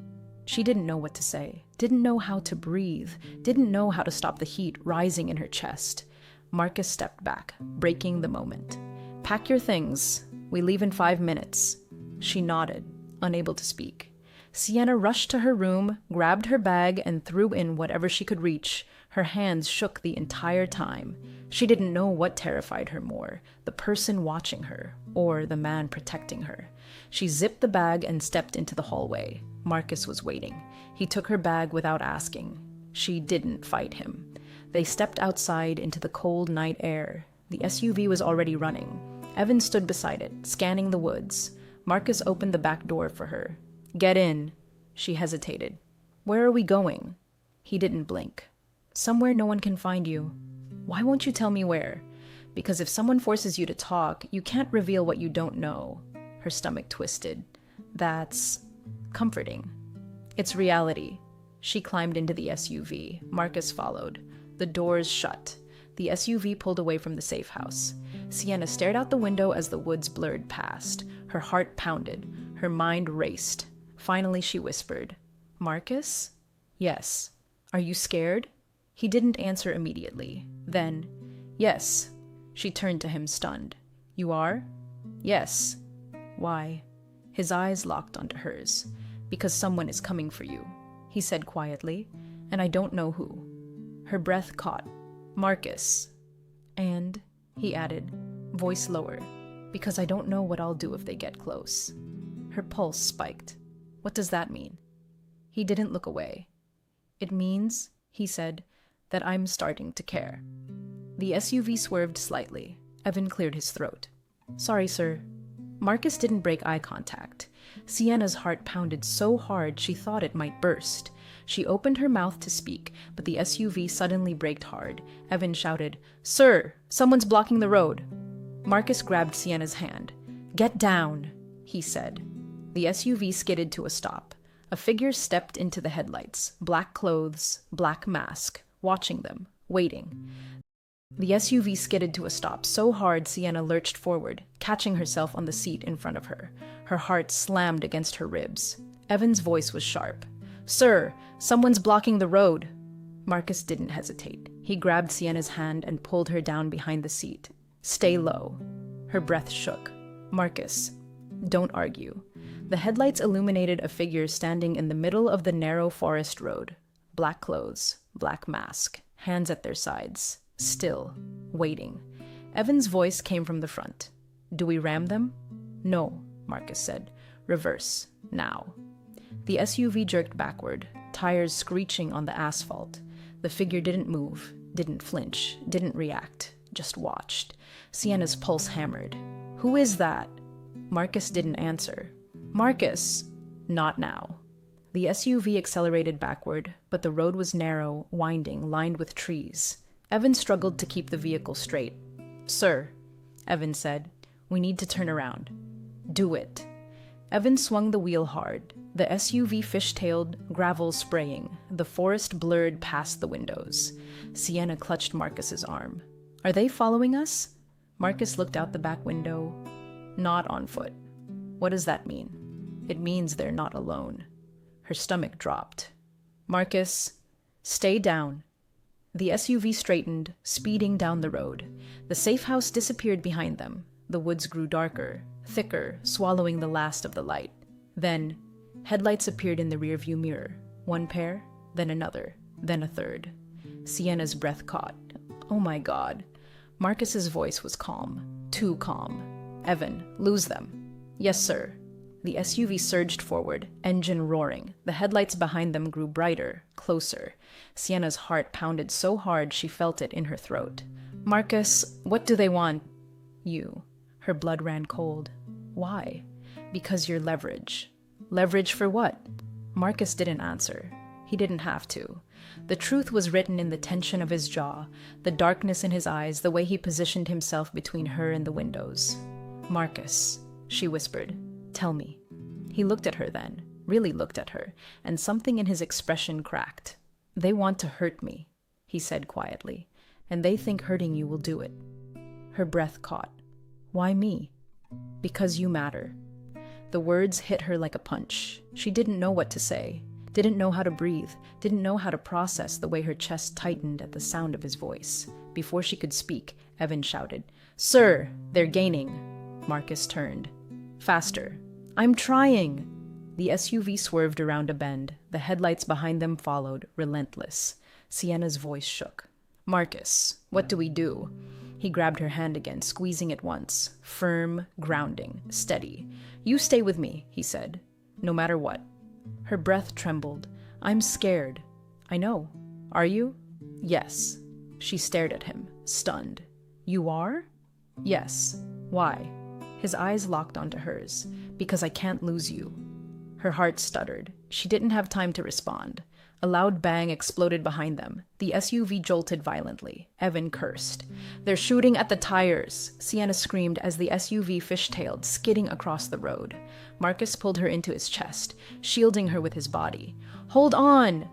She didn't know what to say, didn't know how to breathe, didn't know how to stop the heat rising in her chest. Marcus stepped back, breaking the moment. Pack your things. We leave in 5 minutes. She nodded, unable to speak. Sienna rushed to her room, grabbed her bag, and threw in whatever she could reach. Her hands shook the entire time. She didn't know what terrified her more, the person watching her, or the man protecting her. She zipped the bag and stepped into the hallway. Marcus was waiting. He took her bag without asking. She didn't fight him. They stepped outside into the cold night air. The SUV was already running. Evan stood beside it, scanning the woods. Marcus opened the back door for her. "Get in." She hesitated. "Where are we going?" He didn't blink. "Somewhere no one can find you." "Why won't you tell me where?" "Because if someone forces you to talk, you can't reveal what you don't know." Her stomach twisted. "That's comforting." "It's reality." She climbed into the SUV. Marcus followed. The doors shut. The SUV pulled away from the safe house. Sienna stared out the window as the woods blurred past. Her heart pounded. Her mind raced. Finally, she whispered, "Marcus?" "Yes." "Are you scared?" He didn't answer immediately. Then, "Yes." She turned to him, stunned. "You are?" "Yes." "Why?" His eyes locked onto hers. "Because someone is coming for you," he said quietly, "and I don't know who." Her breath caught. "Marcus." "And," he added, voice lower, "because I don't know what I'll do if they get close." Her pulse spiked. "What does that mean?" He didn't look away. "It means," he said, "that I'm starting to care." The SUV swerved slightly. Evan cleared his throat. "Sorry, sir." Marcus didn't break eye contact. Sienna's heart pounded so hard she thought it might burst. She opened her mouth to speak, but the SUV suddenly braked hard. Evan shouted, "Sir, someone's blocking the road." Marcus grabbed Sienna's hand. "Get down," he said. The SUV skidded to a stop. A figure stepped into the headlights, black clothes, black mask, watching them, waiting. The SUV skidded to a stop so hard Sienna lurched forward, catching herself on the seat in front of her. Her heart slammed against her ribs. Evan's voice was sharp. "Sir, someone's blocking the road." Marcus didn't hesitate. He grabbed Sienna's hand and pulled her down behind the seat. "Stay low." Her breath shook. "Marcus, don't argue." The headlights illuminated a figure standing in the middle of the narrow forest road. Black clothes, black mask, hands at their sides. Still, waiting. Evan's voice came from the front. "Do we ram them?" "No," Marcus said. "Reverse, now." The SUV jerked backward, tires screeching on the asphalt. The figure didn't move, didn't flinch, didn't react, just watched. Sienna's pulse hammered. "Who is that?" Marcus didn't answer. "Marcus!" "Not now." The SUV accelerated backward, but the road was narrow, winding, lined with trees. Evan struggled to keep the vehicle straight. "Sir," Evan said, "we need to turn around." "Do it." Evan swung the wheel hard. The SUV fishtailed, gravel spraying. The forest blurred past the windows. Sienna clutched Marcus's arm. "Are they following us?" Marcus looked out the back window. "Not on foot." "What does that mean?" "It means they're not alone." Her stomach dropped. "Marcus, stay down." The SUV straightened, speeding down the road. The safe house disappeared behind them. The woods grew darker, thicker, swallowing the last of the light. Then, headlights appeared in the rearview mirror. One pair, then another, then a third. Sienna's breath caught. "Oh my God." Marcus's voice was calm. Too calm. "Evan, lose them." "Yes, sir." The SUV surged forward, engine roaring. The headlights behind them grew brighter, closer. Sienna's heart pounded so hard she felt it in her throat. "Marcus, what do they want?" "You." Her blood ran cold. "Why?" "Because you're leverage." "Leverage for what?" Marcus didn't answer. He didn't have to. The truth was written in the tension of his jaw, the darkness in his eyes, the way he positioned himself between her and the windows. "Marcus," she whispered, "tell me." He looked at her then, really looked at her, and something in his expression cracked. "They want to hurt me," he said quietly, "and they think hurting you will do it." Her breath caught. "Why me?" "Because you matter." The words hit her like a punch. She didn't know what to say, didn't know how to breathe, didn't know how to process the way her chest tightened at the sound of his voice. Before she could speak, Evan shouted. Sir, they're gaining. Marcus turned. Faster. I'm trying. The SUV swerved around a bend. The headlights behind them followed, relentless. Sienna's voice shook. Marcus, what do we do? He grabbed her hand again, squeezing it once. Firm, grounding, steady. You stay with me, he said. No matter what. Her breath trembled. I'm scared. I know. Are you? Yes. She stared at him, stunned. You are? Yes. Why? His eyes locked onto hers. Because I can't lose you. Her heart stuttered. She didn't have time to respond. A loud bang exploded behind them. The SUV jolted violently. Evan cursed. They're shooting at the tires, Sienna screamed as the SUV fishtailed, skidding across the road. Marcus pulled her into his chest, shielding her with his body. Hold on!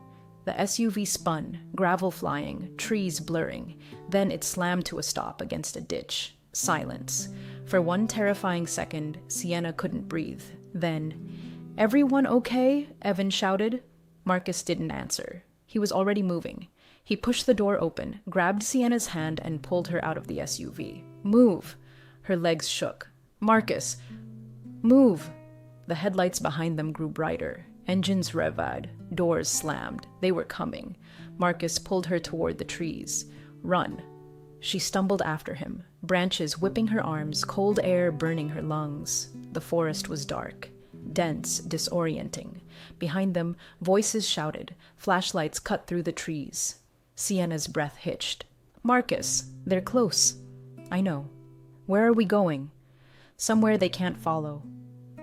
The SUV spun, gravel flying, trees blurring. Then it slammed to a stop against a ditch. Silence. For one terrifying second, Sienna couldn't breathe. Then, everyone okay? Evan shouted. Marcus didn't answer. He was already moving. He pushed the door open, grabbed Sienna's hand, and pulled her out of the SUV. Move! Her legs shook. Marcus! Move! The headlights behind them grew brighter. Engines revved. Doors slammed. They were coming. Marcus pulled her toward the trees. Run! She stumbled after him, branches whipping her arms, cold air burning her lungs. The forest was dark. Dense, disorienting. Behind them, voices shouted. Flashlights cut through the trees. Sienna's breath hitched. Marcus, they're close. I know. Where are we going? Somewhere they can't follow.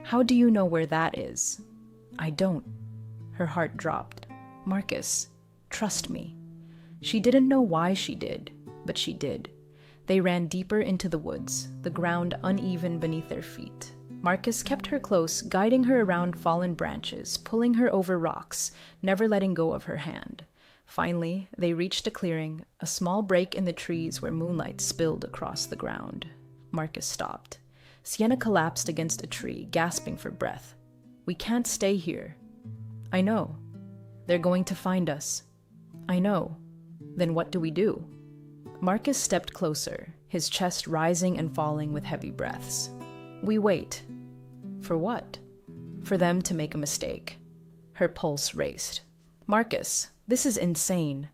How do you know where that is? I don't. Her heart dropped. Marcus, trust me. She didn't know why she did, but she did. They ran deeper into the woods, the ground uneven beneath their feet. Marcus kept her close, guiding her around fallen branches, pulling her over rocks, never letting go of her hand. Finally, they reached a clearing, a small break in the trees where moonlight spilled across the ground. Marcus stopped. Sienna collapsed against a tree, gasping for breath. We can't stay here. I know. They're going to find us. I know. Then what do we do? Marcus stepped closer, his chest rising and falling with heavy breaths. We wait. For what? For them to make a mistake. Her pulse raced. Marcus, this is insane.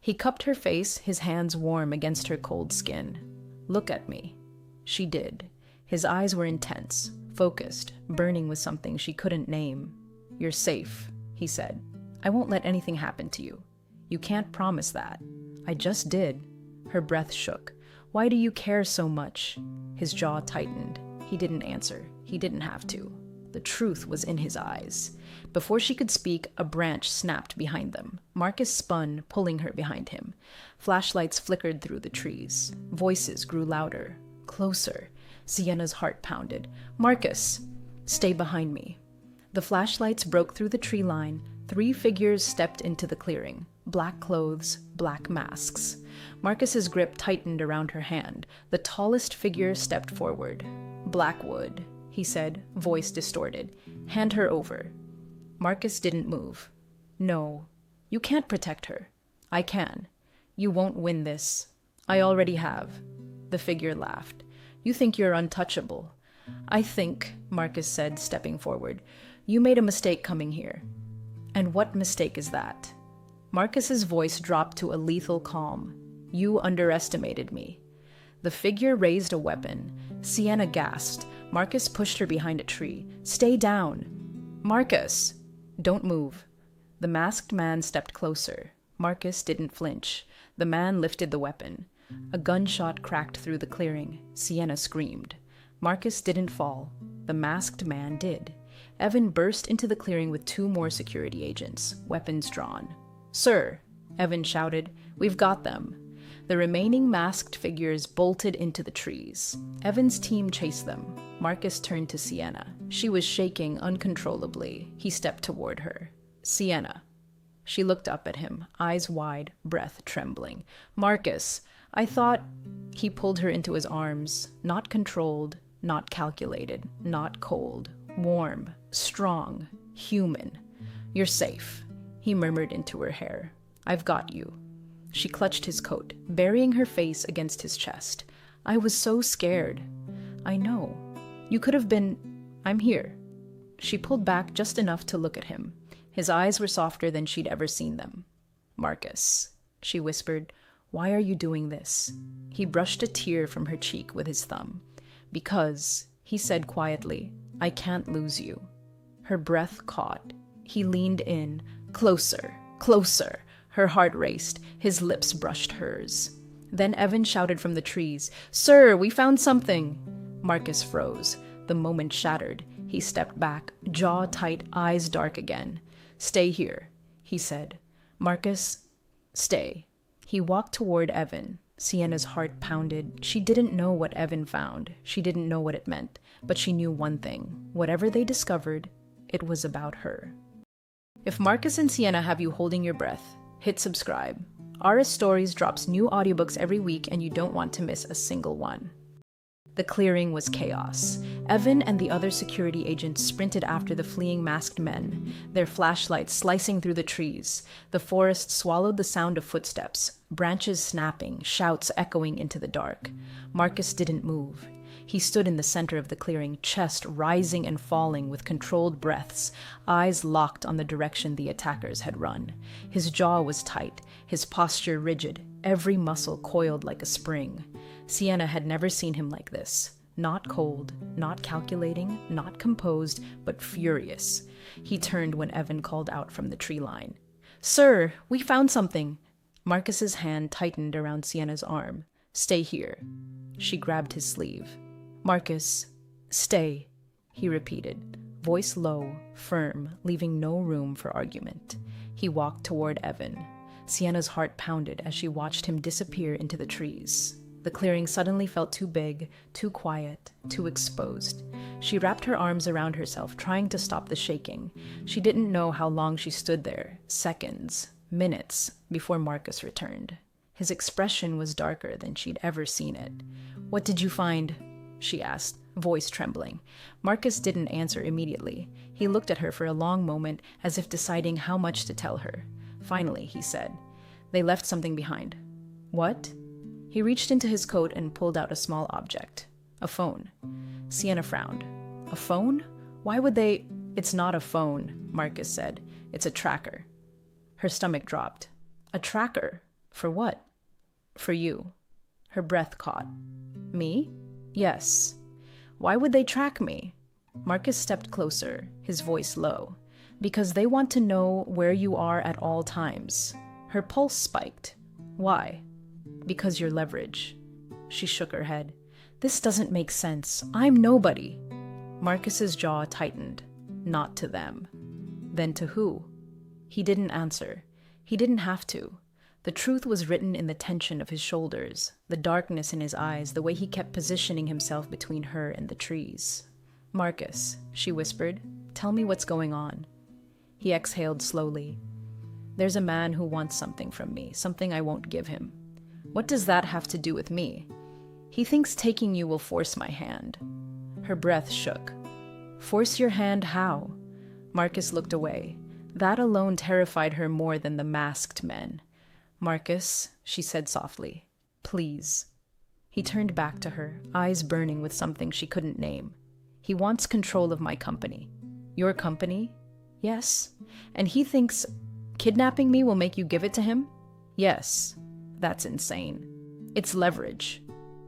He cupped her face, his hands warm against her cold skin. Look at me. She did. His eyes were intense, focused, burning with something she couldn't name. You're safe, he said. I won't let anything happen to you. You can't promise that. I just did. Her breath shook. Why do you care so much? His jaw tightened. He didn't answer. He didn't have to. The truth was in his eyes. Before she could speak, a branch snapped behind them. Marcus spun, pulling her behind him. Flashlights flickered through the trees. Voices grew louder. Closer. Sienna's heart pounded. Marcus! Stay behind me. The flashlights broke through the tree line. 3 figures stepped into the clearing. Black clothes, black masks. Marcus's grip tightened around her hand. The tallest figure stepped forward. Blackwood, he said, voice distorted. Hand her over. Marcus didn't move. No, you can't protect her. I can. You won't win this. I already have. The figure laughed. You think you're untouchable. I think, Marcus said, stepping forward, you made a mistake coming here. And what mistake is that? Marcus's voice dropped to a lethal calm. You underestimated me. The figure raised a weapon. Sienna gasped. Marcus pushed her behind a tree. Stay down. Marcus! Don't move. The masked man stepped closer. Marcus didn't flinch. The man lifted the weapon. A gunshot cracked through the clearing. Sienna screamed. Marcus didn't fall. The masked man did. Evan burst into the clearing with 2 more security agents, weapons drawn. Sir, Evan shouted, we've got them. The remaining masked figures bolted into the trees. Evan's team chased them. Marcus turned to Sienna. She was shaking uncontrollably. He stepped toward her. Sienna. She looked up at him, eyes wide, breath trembling. Marcus, I thought... He pulled her into his arms, not controlled, not calculated, not cold. Warm, strong, human. You're safe, he murmured into her hair. I've got you. She clutched his coat, burying her face against his chest. I was so scared." "I know. You could have been... I'm here." She pulled back just enough to look at him. His eyes were softer than she'd ever seen them. "Marcus," she whispered, "why are you doing this?" He brushed a tear from her cheek with his thumb. "Because," he said quietly, "I can't lose you." Her breath caught. He leaned in, closer, closer. Her heart raced. His lips brushed hers. Then Evan shouted from the trees, "Sir, we found something!" Marcus froze. The moment shattered. He stepped back, jaw tight, eyes dark again. "Stay here," he said. "Marcus, stay." He walked toward Evan. Sienna's heart pounded. She didn't know what Evan found. She didn't know what it meant. But she knew one thing. Whatever they discovered, it was about her. If Marcus and Sienna have you holding your breath, hit subscribe. RS Stories drops new audiobooks every week and you don't want to miss a single one. The clearing was chaos. Evan and the other security agents sprinted after the fleeing masked men, their flashlights slicing through the trees. The forest swallowed the sound of footsteps, branches snapping, shouts echoing into the dark. Marcus didn't move. He stood in the center of the clearing, chest rising and falling with controlled breaths, eyes locked on the direction the attackers had run. His jaw was tight, his posture rigid, every muscle coiled like a spring. Sienna had never seen him like this. Not cold, not calculating, not composed, but furious. He turned when Evan called out from the tree line. "Sir, we found something." Marcus's hand tightened around Sienna's arm. "Stay here." She grabbed his sleeve. "Marcus, stay," he repeated, voice low, firm, leaving no room for argument. He walked toward Evan. Sienna's heart pounded as she watched him disappear into the trees. The clearing suddenly felt too big, too quiet, too exposed. She wrapped her arms around herself, trying to stop the shaking. She didn't know how long she stood there, seconds, minutes, before Marcus returned. His expression was darker than she'd ever seen it. "What did you find?" she asked, voice trembling. Marcus didn't answer immediately. He looked at her for a long moment, as if deciding how much to tell her. Finally, he said, "They left something behind." "What?" He reached into his coat and pulled out a small object. A phone. Sienna frowned. "A phone? Why would they—" "It's not a phone," Marcus said. "It's a tracker." Her stomach dropped. "A tracker? For what?" "For you." Her breath caught. "Me?" "Yes." "Why would they track me?" Marcus stepped closer, his voice low. "Because they want to know where you are at all times." Her pulse spiked. "Why?" "Because you're leverage." She shook her head. "This doesn't make sense. I'm nobody." Marcus's jaw tightened. Not to them. Then to who? He didn't answer. He didn't have to. The truth was written in the tension of his shoulders, the darkness in his eyes, the way he kept positioning himself between her and the trees. "Marcus," she whispered, "tell me what's going on." He exhaled slowly. "There's a man who wants something from me, something I won't give him." "What does that have to do with me?" "He thinks taking you will force my hand." Her breath shook. "Force your hand how?" Marcus looked away. That alone terrified her more than the masked men. "Marcus," she said softly, "please." He turned back to her, eyes burning with something she couldn't name. "He wants control of my company." "Your company?" "Yes." "And he thinks kidnapping me will make you give it to him?" "Yes." "That's insane." "It's leverage."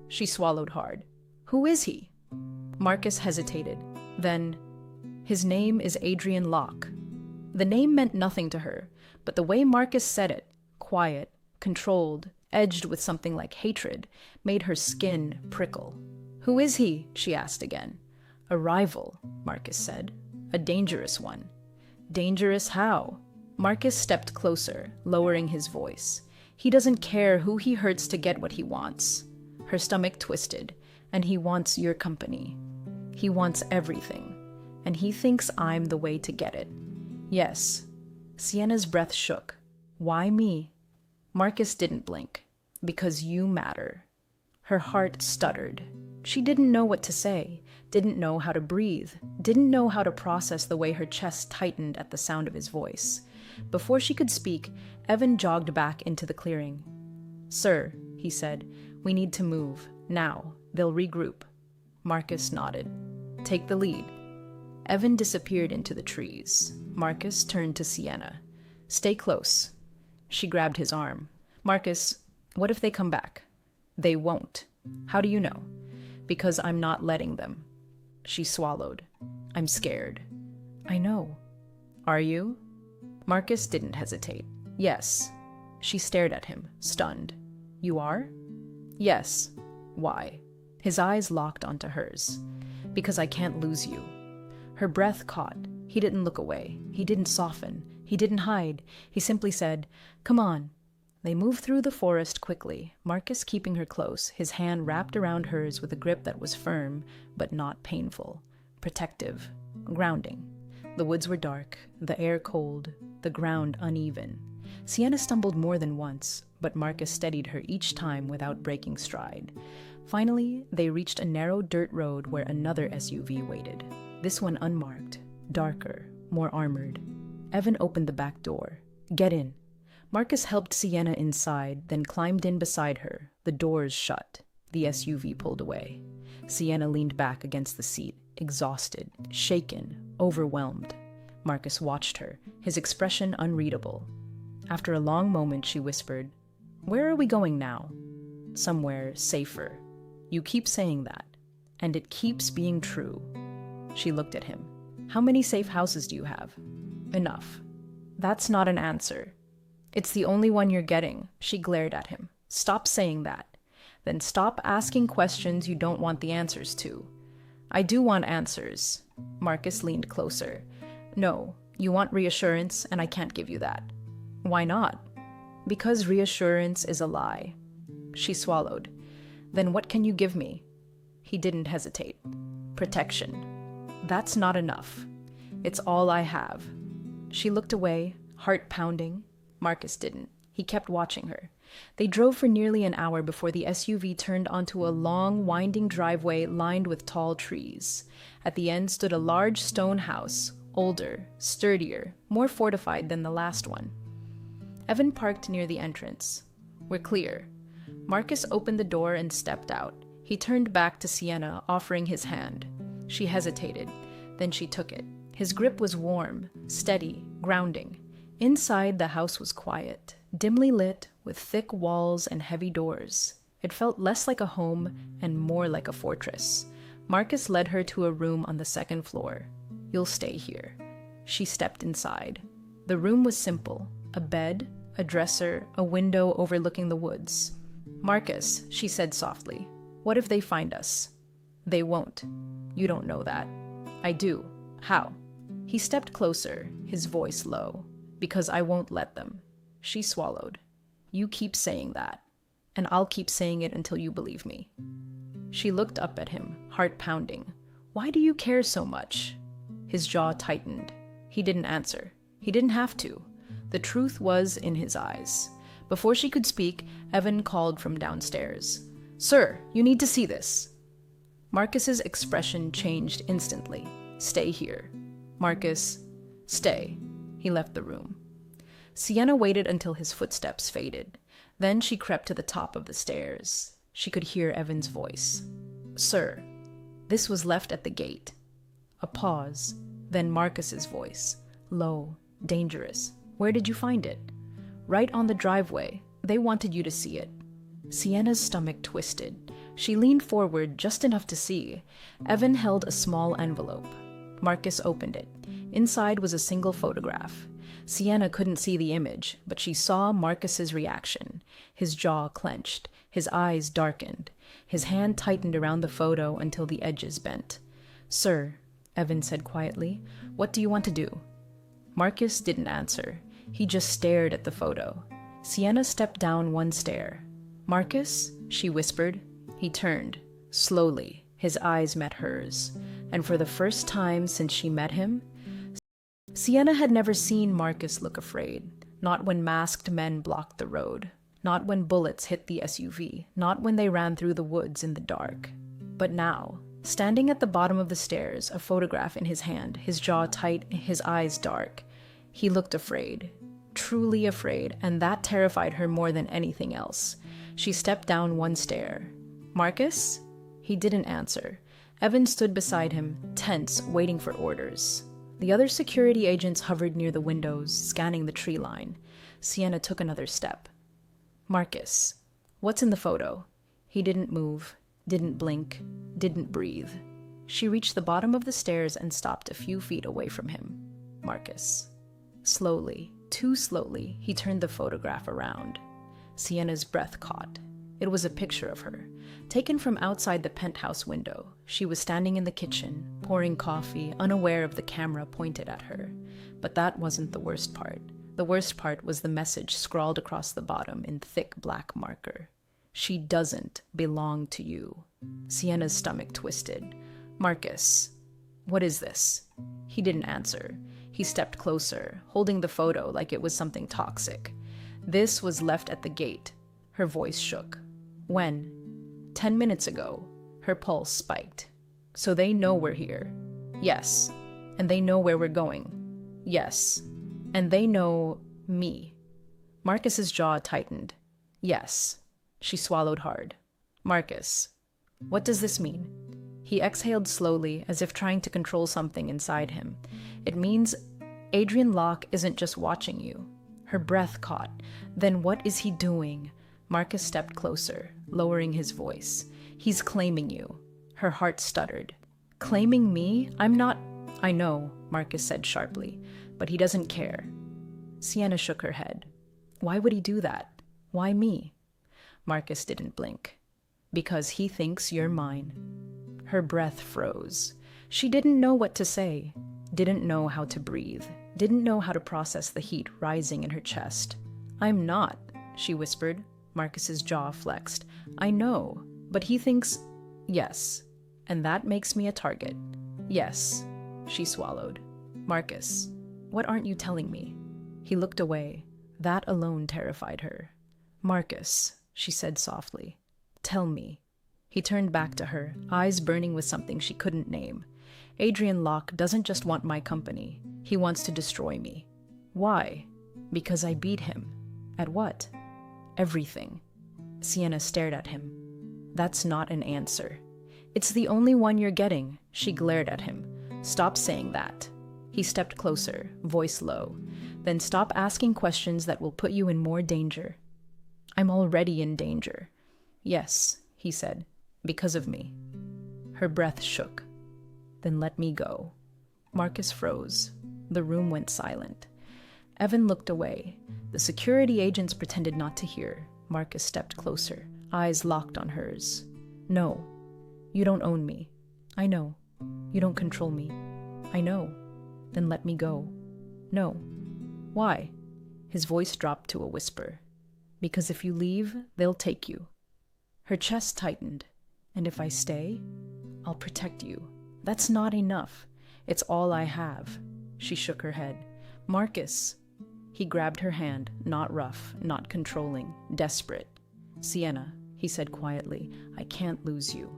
She swallowed hard. "Who is he?" Marcus hesitated. Then, "His name is Adrian Locke." The name meant nothing to her, but the way Marcus said it, quiet, controlled, edged with something like hatred, made her skin prickle. "Who is he?" she asked again. "A rival," Marcus said. "A dangerous one." "Dangerous how?" Marcus stepped closer, lowering his voice. "He doesn't care who he hurts to get what he wants." Her stomach twisted. "And he wants your company. He wants everything. And he thinks I'm the way to get it." "Yes." Sienna's breath shook. "Why me?" Marcus didn't blink. "Because you matter." Her heart stuttered. She didn't know what to say, didn't know how to breathe, didn't know how to process the way her chest tightened at the sound of his voice. Before she could speak, Evan jogged back into the clearing. "Sir," he said, We need to move. Now. They'll regroup. Marcus nodded. Take the lead. Evan disappeared into the trees. Marcus turned to Sienna. Stay close. She grabbed his arm. Marcus, what if they come back? They won't. How do you know? Because I'm not letting them. She swallowed. I'm scared. I know. Are you? Marcus didn't hesitate. Yes. She stared at him, stunned. You are? Yes. Why? His eyes locked onto hers. Because I can't lose you. Her breath caught. He didn't look away. He didn't soften. He didn't hide. He simply said, Come on. They moved through the forest quickly, Marcus keeping her close, his hand wrapped around hers with a grip that was firm, but not painful. Protective. Grounding. The woods were dark, the air cold, the ground uneven. Sienna stumbled more than once, but Marcus steadied her each time without breaking stride. Finally, they reached a narrow dirt road where another SUV waited. This one unmarked, darker, more armored. Evan opened the back door. Get in. Marcus helped Sienna inside, then climbed in beside her. The doors shut. The SUV pulled away. Sienna leaned back against the seat, exhausted, shaken, overwhelmed. Marcus watched her, his expression unreadable. After a long moment, she whispered, Where are we going now? Somewhere safer. You keep saying that, and it keeps being true. She looked at him. How many safe houses do you have? Enough. That's not an answer. It's the only one you're getting. She glared at him. Stop saying that. Then stop asking questions you don't want the answers to. I do want answers. Marcus leaned closer. No, you want reassurance, and I can't give you that. Why not? Because reassurance is a lie. She swallowed. Then what can you give me? He didn't hesitate. Protection. That's not enough. It's all I have. She looked away, heart pounding. Marcus didn't. He kept watching her. They drove for nearly an hour before the SUV turned onto a long, winding driveway lined with tall trees. At the end stood a large stone house, older, sturdier, more fortified than the last one. Evan parked near the entrance. We're clear. Marcus opened the door and stepped out. He turned back to Sienna, offering his hand. She hesitated. Then she took it. His grip was warm, steady, grounding. Inside, the house was quiet, dimly lit, with thick walls and heavy doors. It felt less like a home and more like a fortress. Marcus led her to a room on the second floor. You'll stay here. She stepped inside. The room was simple. A bed, a dresser, a window overlooking the woods. Marcus, she said softly, what if they find us? They won't. You don't know that. I do. How? He stepped closer, his voice low. Because I won't let them. She swallowed. You keep saying that, and I'll keep saying it until you believe me. She looked up at him, heart pounding. Why do you care so much? His jaw tightened. He didn't answer. He didn't have to. The truth was in his eyes. Before she could speak, Evan called from downstairs. Sir, you need to see this. Marcus's expression changed instantly. Stay here. Marcus, stay. He left the room. Sienna waited until his footsteps faded. Then she crept to the top of the stairs. She could hear Evan's voice. Sir. This was left at the gate. A pause. Then Marcus's voice. Low, dangerous. Where did you find it? Right on the driveway. They wanted you to see it. Sienna's stomach twisted. She leaned forward just enough to see. Evan held a small envelope. Marcus opened it. Inside was a single photograph. Sienna couldn't see the image, but she saw Marcus's reaction. His jaw clenched. His eyes darkened. His hand tightened around the photo until the edges bent. Sir, Evan said quietly, what do you want to do? Marcus didn't answer. He just stared at the photo. Sienna stepped down one stair. Marcus, she whispered. He turned. Slowly, his eyes met hers. And for the first time since she met him, Sienna had never seen Marcus look afraid. Not when masked men blocked the road. Not when bullets hit the SUV. Not when they ran through the woods in the dark. But now, standing at the bottom of the stairs, a photograph in his hand, his jaw tight, his eyes dark, he looked afraid. Truly afraid, and that terrified her more than anything else. She stepped down one stair. "Marcus?" He didn't answer. Evan stood beside him, tense, waiting for orders. The other security agents hovered near the windows, scanning the tree line. Sienna took another step. "Marcus, what's in the photo?" He didn't move, didn't blink, didn't breathe. She reached the bottom of the stairs and stopped a few feet away from him. "Marcus." Slowly, too slowly, he turned the photograph around. Sienna's breath caught. It was a picture of her, taken from outside the penthouse window. She was standing in the kitchen, pouring coffee, unaware of the camera pointed at her. But that wasn't the worst part. The worst part was the message scrawled across the bottom in thick black marker. "She doesn't belong to you." Sienna's stomach twisted. "Marcus, what is this?" He didn't answer. He stepped closer, holding the photo like it was something toxic. "This was left at the gate." Her voice shook. "When?" 10 minutes ago." Her pulse spiked. "So they know we're here?" "Yes." "And they know where we're going?" "Yes." "And they know me?" Marcus's jaw tightened. "Yes." She swallowed hard. "Marcus, what does this mean?" He exhaled slowly, as if trying to control something inside him. "It means Adrian Locke isn't just watching you." Her breath caught. "Then what is he doing?" Marcus stepped closer, lowering his voice. "He's claiming you." Her heart stuttered. "Claiming me? I'm not—" "I know," Marcus said sharply, "but he doesn't care." Sienna shook her head. "Why would he do that? Why me?" Marcus didn't blink. "Because he thinks you're mine." Her breath froze. She didn't know what to say, didn't know how to breathe, didn't know how to process the heat rising in her chest. "I'm not," she whispered. Marcus's jaw flexed. "I know, but he thinks—" "Yes, and that makes me a target." "Yes," she swallowed. "Marcus, what aren't you telling me?" He looked away. That alone terrified her. "Marcus," she said softly, "tell me." He turned back to her, eyes burning with something she couldn't name. "Adrian Locke doesn't just want my company. He wants to destroy me." "Why?" "Because I beat him." "At what?" "Everything." Sienna stared at him. "That's not an answer." "It's the only one you're getting." She glared at him. "Stop saying that." He stepped closer, voice low. "Then stop asking questions that will put you in more danger." "I'm already in danger." "Yes," he said, "because of me." Her breath shook. "Then let me go." Marcus froze. The room went silent. Evan looked away. The security agents pretended not to hear. Marcus stepped closer, eyes locked on hers. "No, you don't own me." "I know. You don't control me." "I know." "Then let me go." "No." "Why?" His voice dropped to a whisper. "Because if you leave, they'll take you." Her chest tightened. "And if I stay, I'll protect you." "That's not enough." "It's all I have." She shook her head. "Marcus." He grabbed her hand, not rough, not controlling, desperate. "Sienna," he said quietly, "I can't lose you."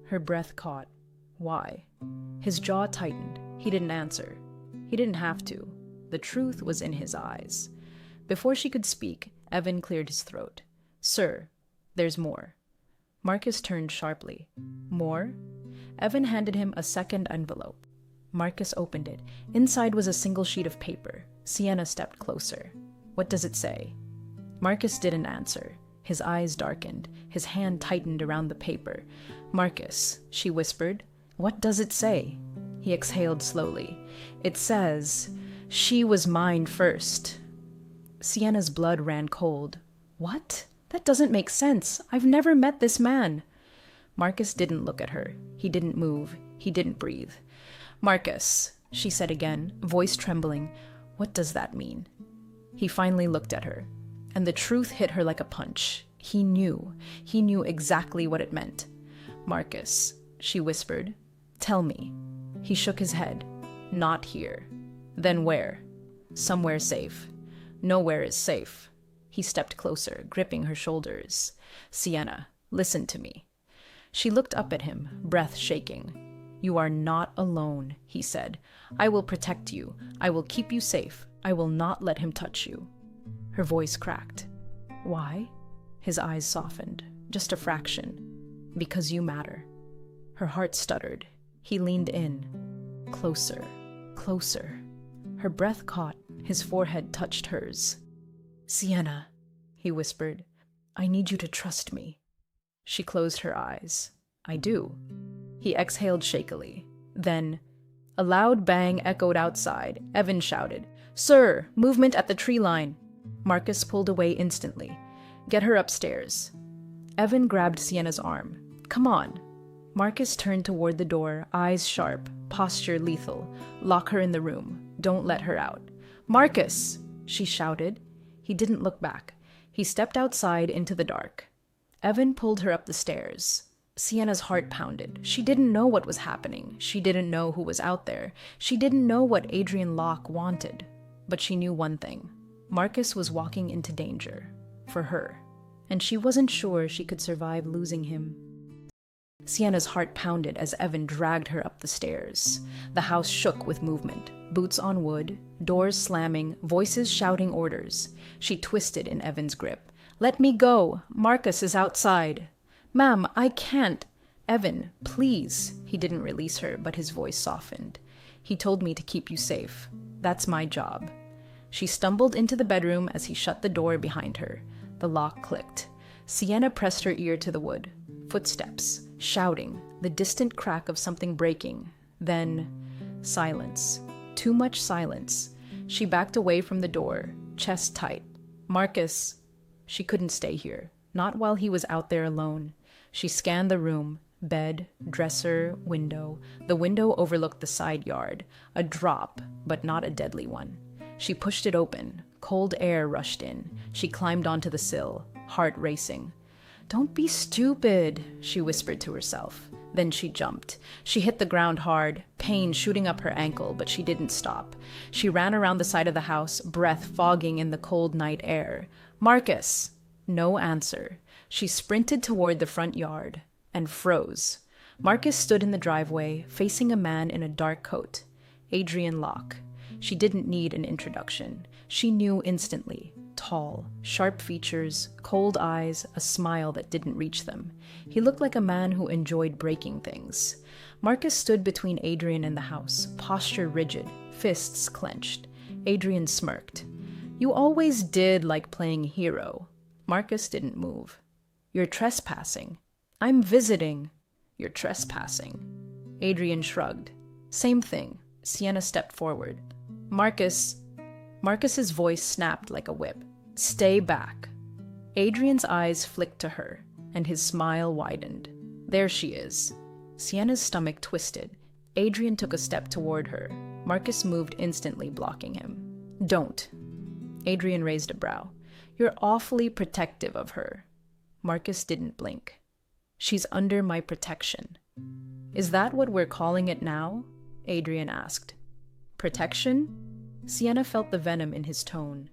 Her breath caught. "Why?" His jaw tightened. He didn't answer. He didn't have to. The truth was in his eyes. Before she could speak, Evan cleared his throat. "Sir, there's more." Marcus turned sharply. "More?" Evan handed him a second envelope. Marcus opened it. Inside was a single sheet of paper. Sienna stepped closer. "What does it say?" Marcus didn't answer. His eyes darkened. His hand tightened around the paper. "Marcus," she whispered, "what does it say?" He exhaled slowly. "It says, 'She was mine first.'" Sienna's blood ran cold. "What? That doesn't make sense. I've never met this man." Marcus didn't look at her. He didn't move. He didn't breathe. "Marcus," she said again, voice trembling, "what does that mean?" He finally looked at her, and the truth hit her like a punch. He knew. He knew exactly what it meant. "Marcus," she whispered, "tell me." He shook his head. "Not here." "Then where?" "Somewhere safe." "Nowhere is safe." He stepped closer, gripping her shoulders. "Sienna, listen to me." She looked up at him, breath shaking. "You are not alone," he said. "I will protect you. I will keep you safe. I will not let him touch you." Her voice cracked. "Why?" His eyes softened, just a fraction. Because you matter. Her heart stuttered. He leaned in. Closer, closer. Her breath caught. His forehead touched hers. Sienna, he whispered, I need you to trust me. She closed her eyes. I do. He exhaled shakily. Then, a loud bang echoed outside. Evan shouted, Sir, movement at the tree line. Marcus pulled away instantly. Get her upstairs. Evan grabbed Sienna's arm. Come on. Marcus turned toward the door, eyes sharp, posture lethal. Lock her in the room. Don't let her out. Marcus! She shouted. He didn't look back. He stepped outside into the dark. Evan pulled her up the stairs. Sienna's heart pounded. She didn't know what was happening. She didn't know who was out there. She didn't know what Adrian Locke wanted. But she knew one thing. Marcus was walking into danger. For her. And she wasn't sure she could survive losing him. Sienna's heart pounded as Evan dragged her up the stairs. The house shook with movement. Boots on wood, doors slamming, voices shouting orders. She twisted in Evan's grip. Let me go! Marcus is outside. Ma'am, I can't. Evan, please. He didn't release her, but his voice softened. He told me to keep you safe. That's my job. She stumbled into the bedroom as he shut the door behind her. The lock clicked. Sienna pressed her ear to the wood. Footsteps, shouting, the distant crack of something breaking. Then, silence. Too much silence. She backed away from the door, chest tight. Marcus. She couldn't stay here. Not while he was out there alone. She scanned the room. Bed, dresser, window. The window overlooked the side yard. A drop, but not a deadly one. She pushed it open. Cold air rushed in. She climbed onto the sill, heart racing. Don't be stupid, she whispered to herself. Then she jumped. She hit the ground hard, pain shooting up her ankle, but she didn't stop. She ran around the side of the house, breath fogging in the cold night air. Marcus! No answer. She sprinted toward the front yard and froze. Marcus stood in the driveway, facing a man in a dark coat. Adrian Locke. She didn't need an introduction. She knew instantly. Tall, sharp features, cold eyes, a smile that didn't reach them. He looked like a man who enjoyed breaking things. Marcus stood between Adrian and the house, posture rigid, fists clenched. Adrian smirked. You always did like playing hero. Marcus didn't move. You're trespassing. I'm visiting. You're trespassing. Adrian shrugged. Same thing. Sienna stepped forward. Marcus's voice snapped like a whip. Stay back. Adrian's eyes flicked to her, and his smile widened. There she is. Sienna's stomach twisted. Adrian took a step toward her. Marcus moved instantly, blocking him. Don't. Adrian raised a brow. You're awfully protective of her. Marcus didn't blink. She's under my protection. Is that what we're calling it now? Adrian asked. Protection? Sienna felt the venom in his tone.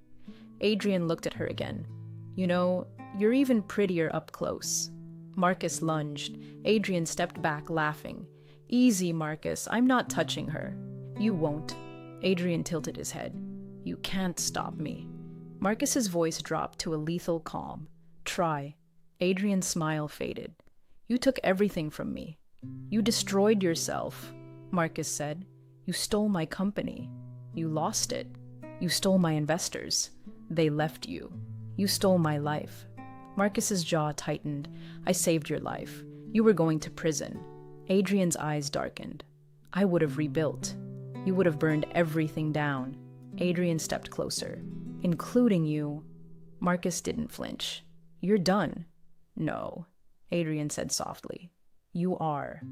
Adrian looked at her again. You know, you're even prettier up close. Marcus lunged. Adrian stepped back, laughing. Easy, Marcus. I'm not touching her. You won't. Adrian tilted his head. You can't stop me. Marcus's voice dropped to a lethal calm. Try. Adrian's smile faded. You took everything from me. You destroyed yourself, Marcus said. You stole my company. You lost it. You stole my investors. They left you. You stole my life. Marcus's jaw tightened. I saved your life. You were going to prison. Adrian's eyes darkened. I would have rebuilt. You would have burned everything down. Adrian stepped closer. Including you. Marcus didn't flinch. You're done. No, Adrian said softly. You are.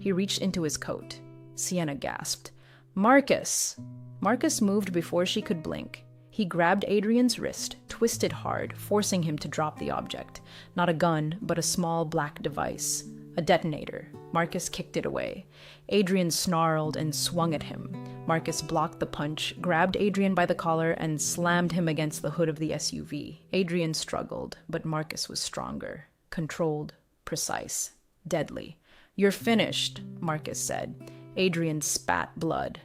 He reached into his coat. Sienna gasped. Marcus! Marcus moved before she could blink. He grabbed Adrian's wrist, twisted hard, forcing him to drop the object. Not a gun, but a small black device. A detonator. Marcus kicked it away. Adrian snarled and swung at him. Marcus blocked the punch, grabbed Adrian by the collar, and slammed him against the hood of the SUV. Adrian struggled, but Marcus was stronger. Controlled. Precise. Deadly. You're finished, Marcus said. Adrian spat blood.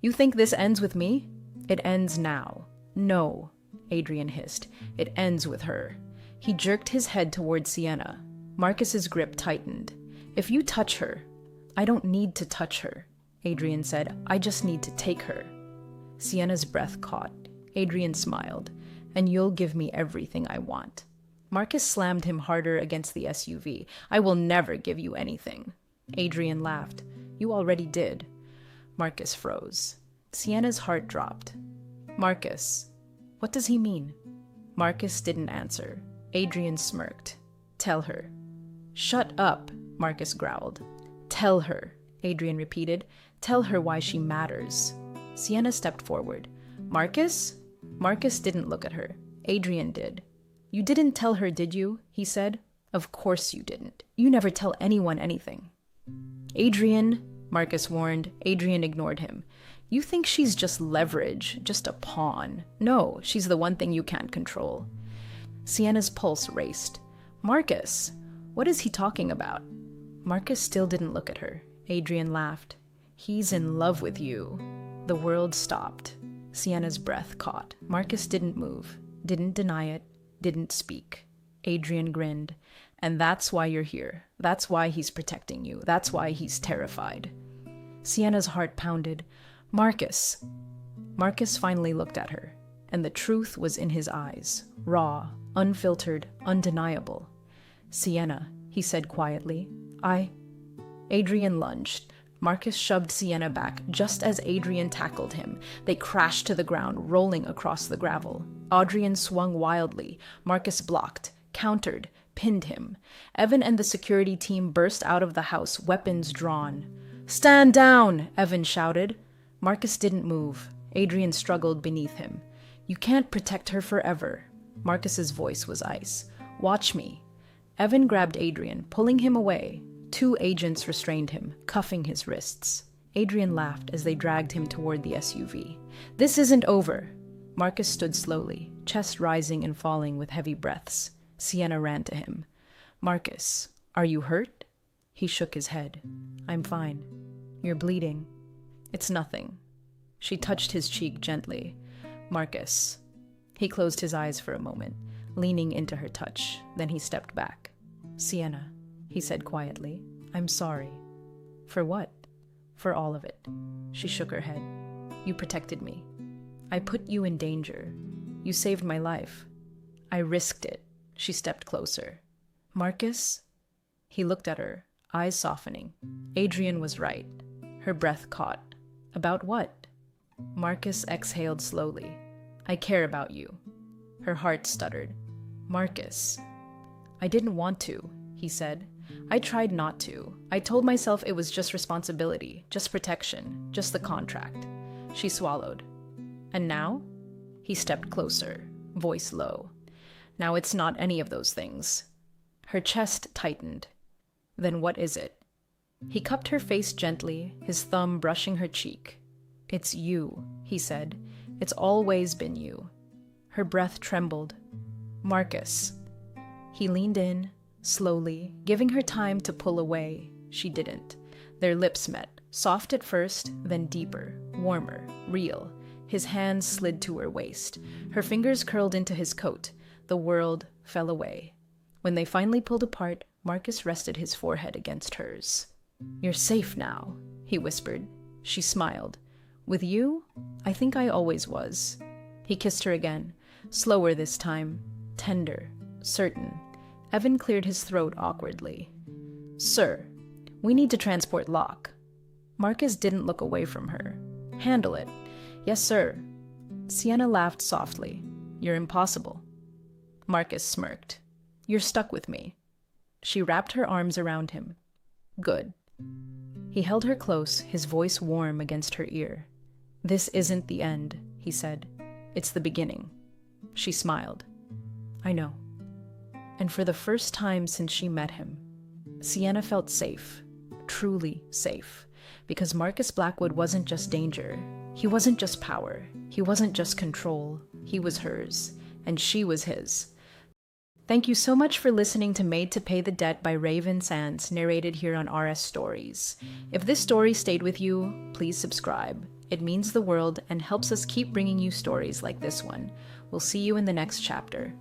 You think this ends with me? It ends now. No, Adrian hissed. It ends with her. He jerked his head toward Sienna. Marcus's grip tightened. "If you touch her—" "I don't need to touch her," Adrian said. "I just need to take her." Sienna's breath caught. Adrian smiled. "And you'll give me everything I want." Marcus slammed him harder against the SUV. "I will never give you anything." Adrian laughed. "You already did." Marcus froze. Sienna's heart dropped. "Marcus, what does he mean?" Marcus didn't answer. Adrian smirked. "Tell her." "Shut up," Marcus growled. "Tell her," Adrian repeated. "Tell her why she matters." Sienna stepped forward. "Marcus?" Marcus didn't look at her. Adrian did. "You didn't tell her, did you?" he said. "Of course you didn't. You never tell anyone anything." "Adrian," Marcus warned. Adrian ignored him. "You think she's just leverage, just a pawn. No, she's the one thing you can't control." Sienna's pulse raced. "Marcus, what is he talking about?" Marcus still didn't look at her. Adrian laughed. "He's in love with you." The world stopped. Sienna's breath caught. Marcus didn't move, didn't deny it, didn't speak. Adrian grinned. "And that's why you're here. That's why he's protecting you. That's why he's terrified." Sienna's heart pounded. "Marcus." Marcus finally looked at her, and the truth was in his eyes, raw, unfiltered, undeniable. "Sienna," he said quietly, Adrian lunged. Marcus shoved Sienna back just as Adrian tackled him. They crashed to the ground, rolling across the gravel. Adrian swung wildly. Marcus blocked, countered, pinned him. Evan and the security team burst out of the house, weapons drawn. "Stand down!" Evan shouted. Marcus didn't move. Adrian struggled beneath him. "You can't protect her forever." Marcus's voice was ice. "Watch me." Evan grabbed Adrian, pulling him away. 2 agents restrained him, cuffing his wrists. Adrian laughed as they dragged him toward the SUV. "This isn't over." Marcus stood slowly, chest rising and falling with heavy breaths. Sienna ran to him. "Marcus, are you hurt?" He shook his head. "I'm fine." "You're bleeding." "It's nothing." She touched his cheek gently. "Marcus." He closed his eyes for a moment, leaning into her touch. Then he stepped back. "Sienna," he said quietly, "I'm sorry." "For what?" "For all of it." She shook her head. "You protected me. I put you in danger. You saved my life. I risked it." She stepped closer. "Marcus?" He looked at her, eyes softening. Adrian was right. Her breath caught. "About what?" Marcus exhaled slowly. "I care about you." Her heart stuttered. "Marcus." "I didn't want to," he said. "I tried not to. I told myself it was just responsibility, just protection, just the contract." She swallowed. "And now?" He stepped closer, voice low. "Now it's not any of those things." Her chest tightened. "Then what is it?" He cupped her face gently, his thumb brushing her cheek. "It's you," he said. "It's always been you." Her breath trembled. "Marcus." He leaned in, slowly, giving her time to pull away. She didn't. Their lips met, soft at first, then deeper, warmer, real. His hands slid to her waist. Her fingers curled into his coat. The world fell away. When they finally pulled apart, Marcus rested his forehead against hers. "You're safe now," he whispered. She smiled. "With you, I think I always was." He kissed her again, slower this time, tender, certain. Evan cleared his throat awkwardly. "Sir, we need to transport Locke." Marcus didn't look away from her. "Handle it." "Yes, sir." Sienna laughed softly. "You're impossible." Marcus smirked. "You're stuck with me." She wrapped her arms around him. "Good." He held her close, his voice warm against her ear. "This isn't the end," he said. "It's the beginning." She smiled. "I know." And for the first time since she met him, Sienna felt safe, truly safe, because Marcus Blackwood wasn't just danger. He wasn't just power. He wasn't just control. He was hers, and she was his. Thank you so much for listening to Made to Pay the Debt by Raven Sanz, narrated here on RS Stories. If this story stayed with you, please subscribe. It means the world and helps us keep bringing you stories like this one. We'll see you in the next chapter.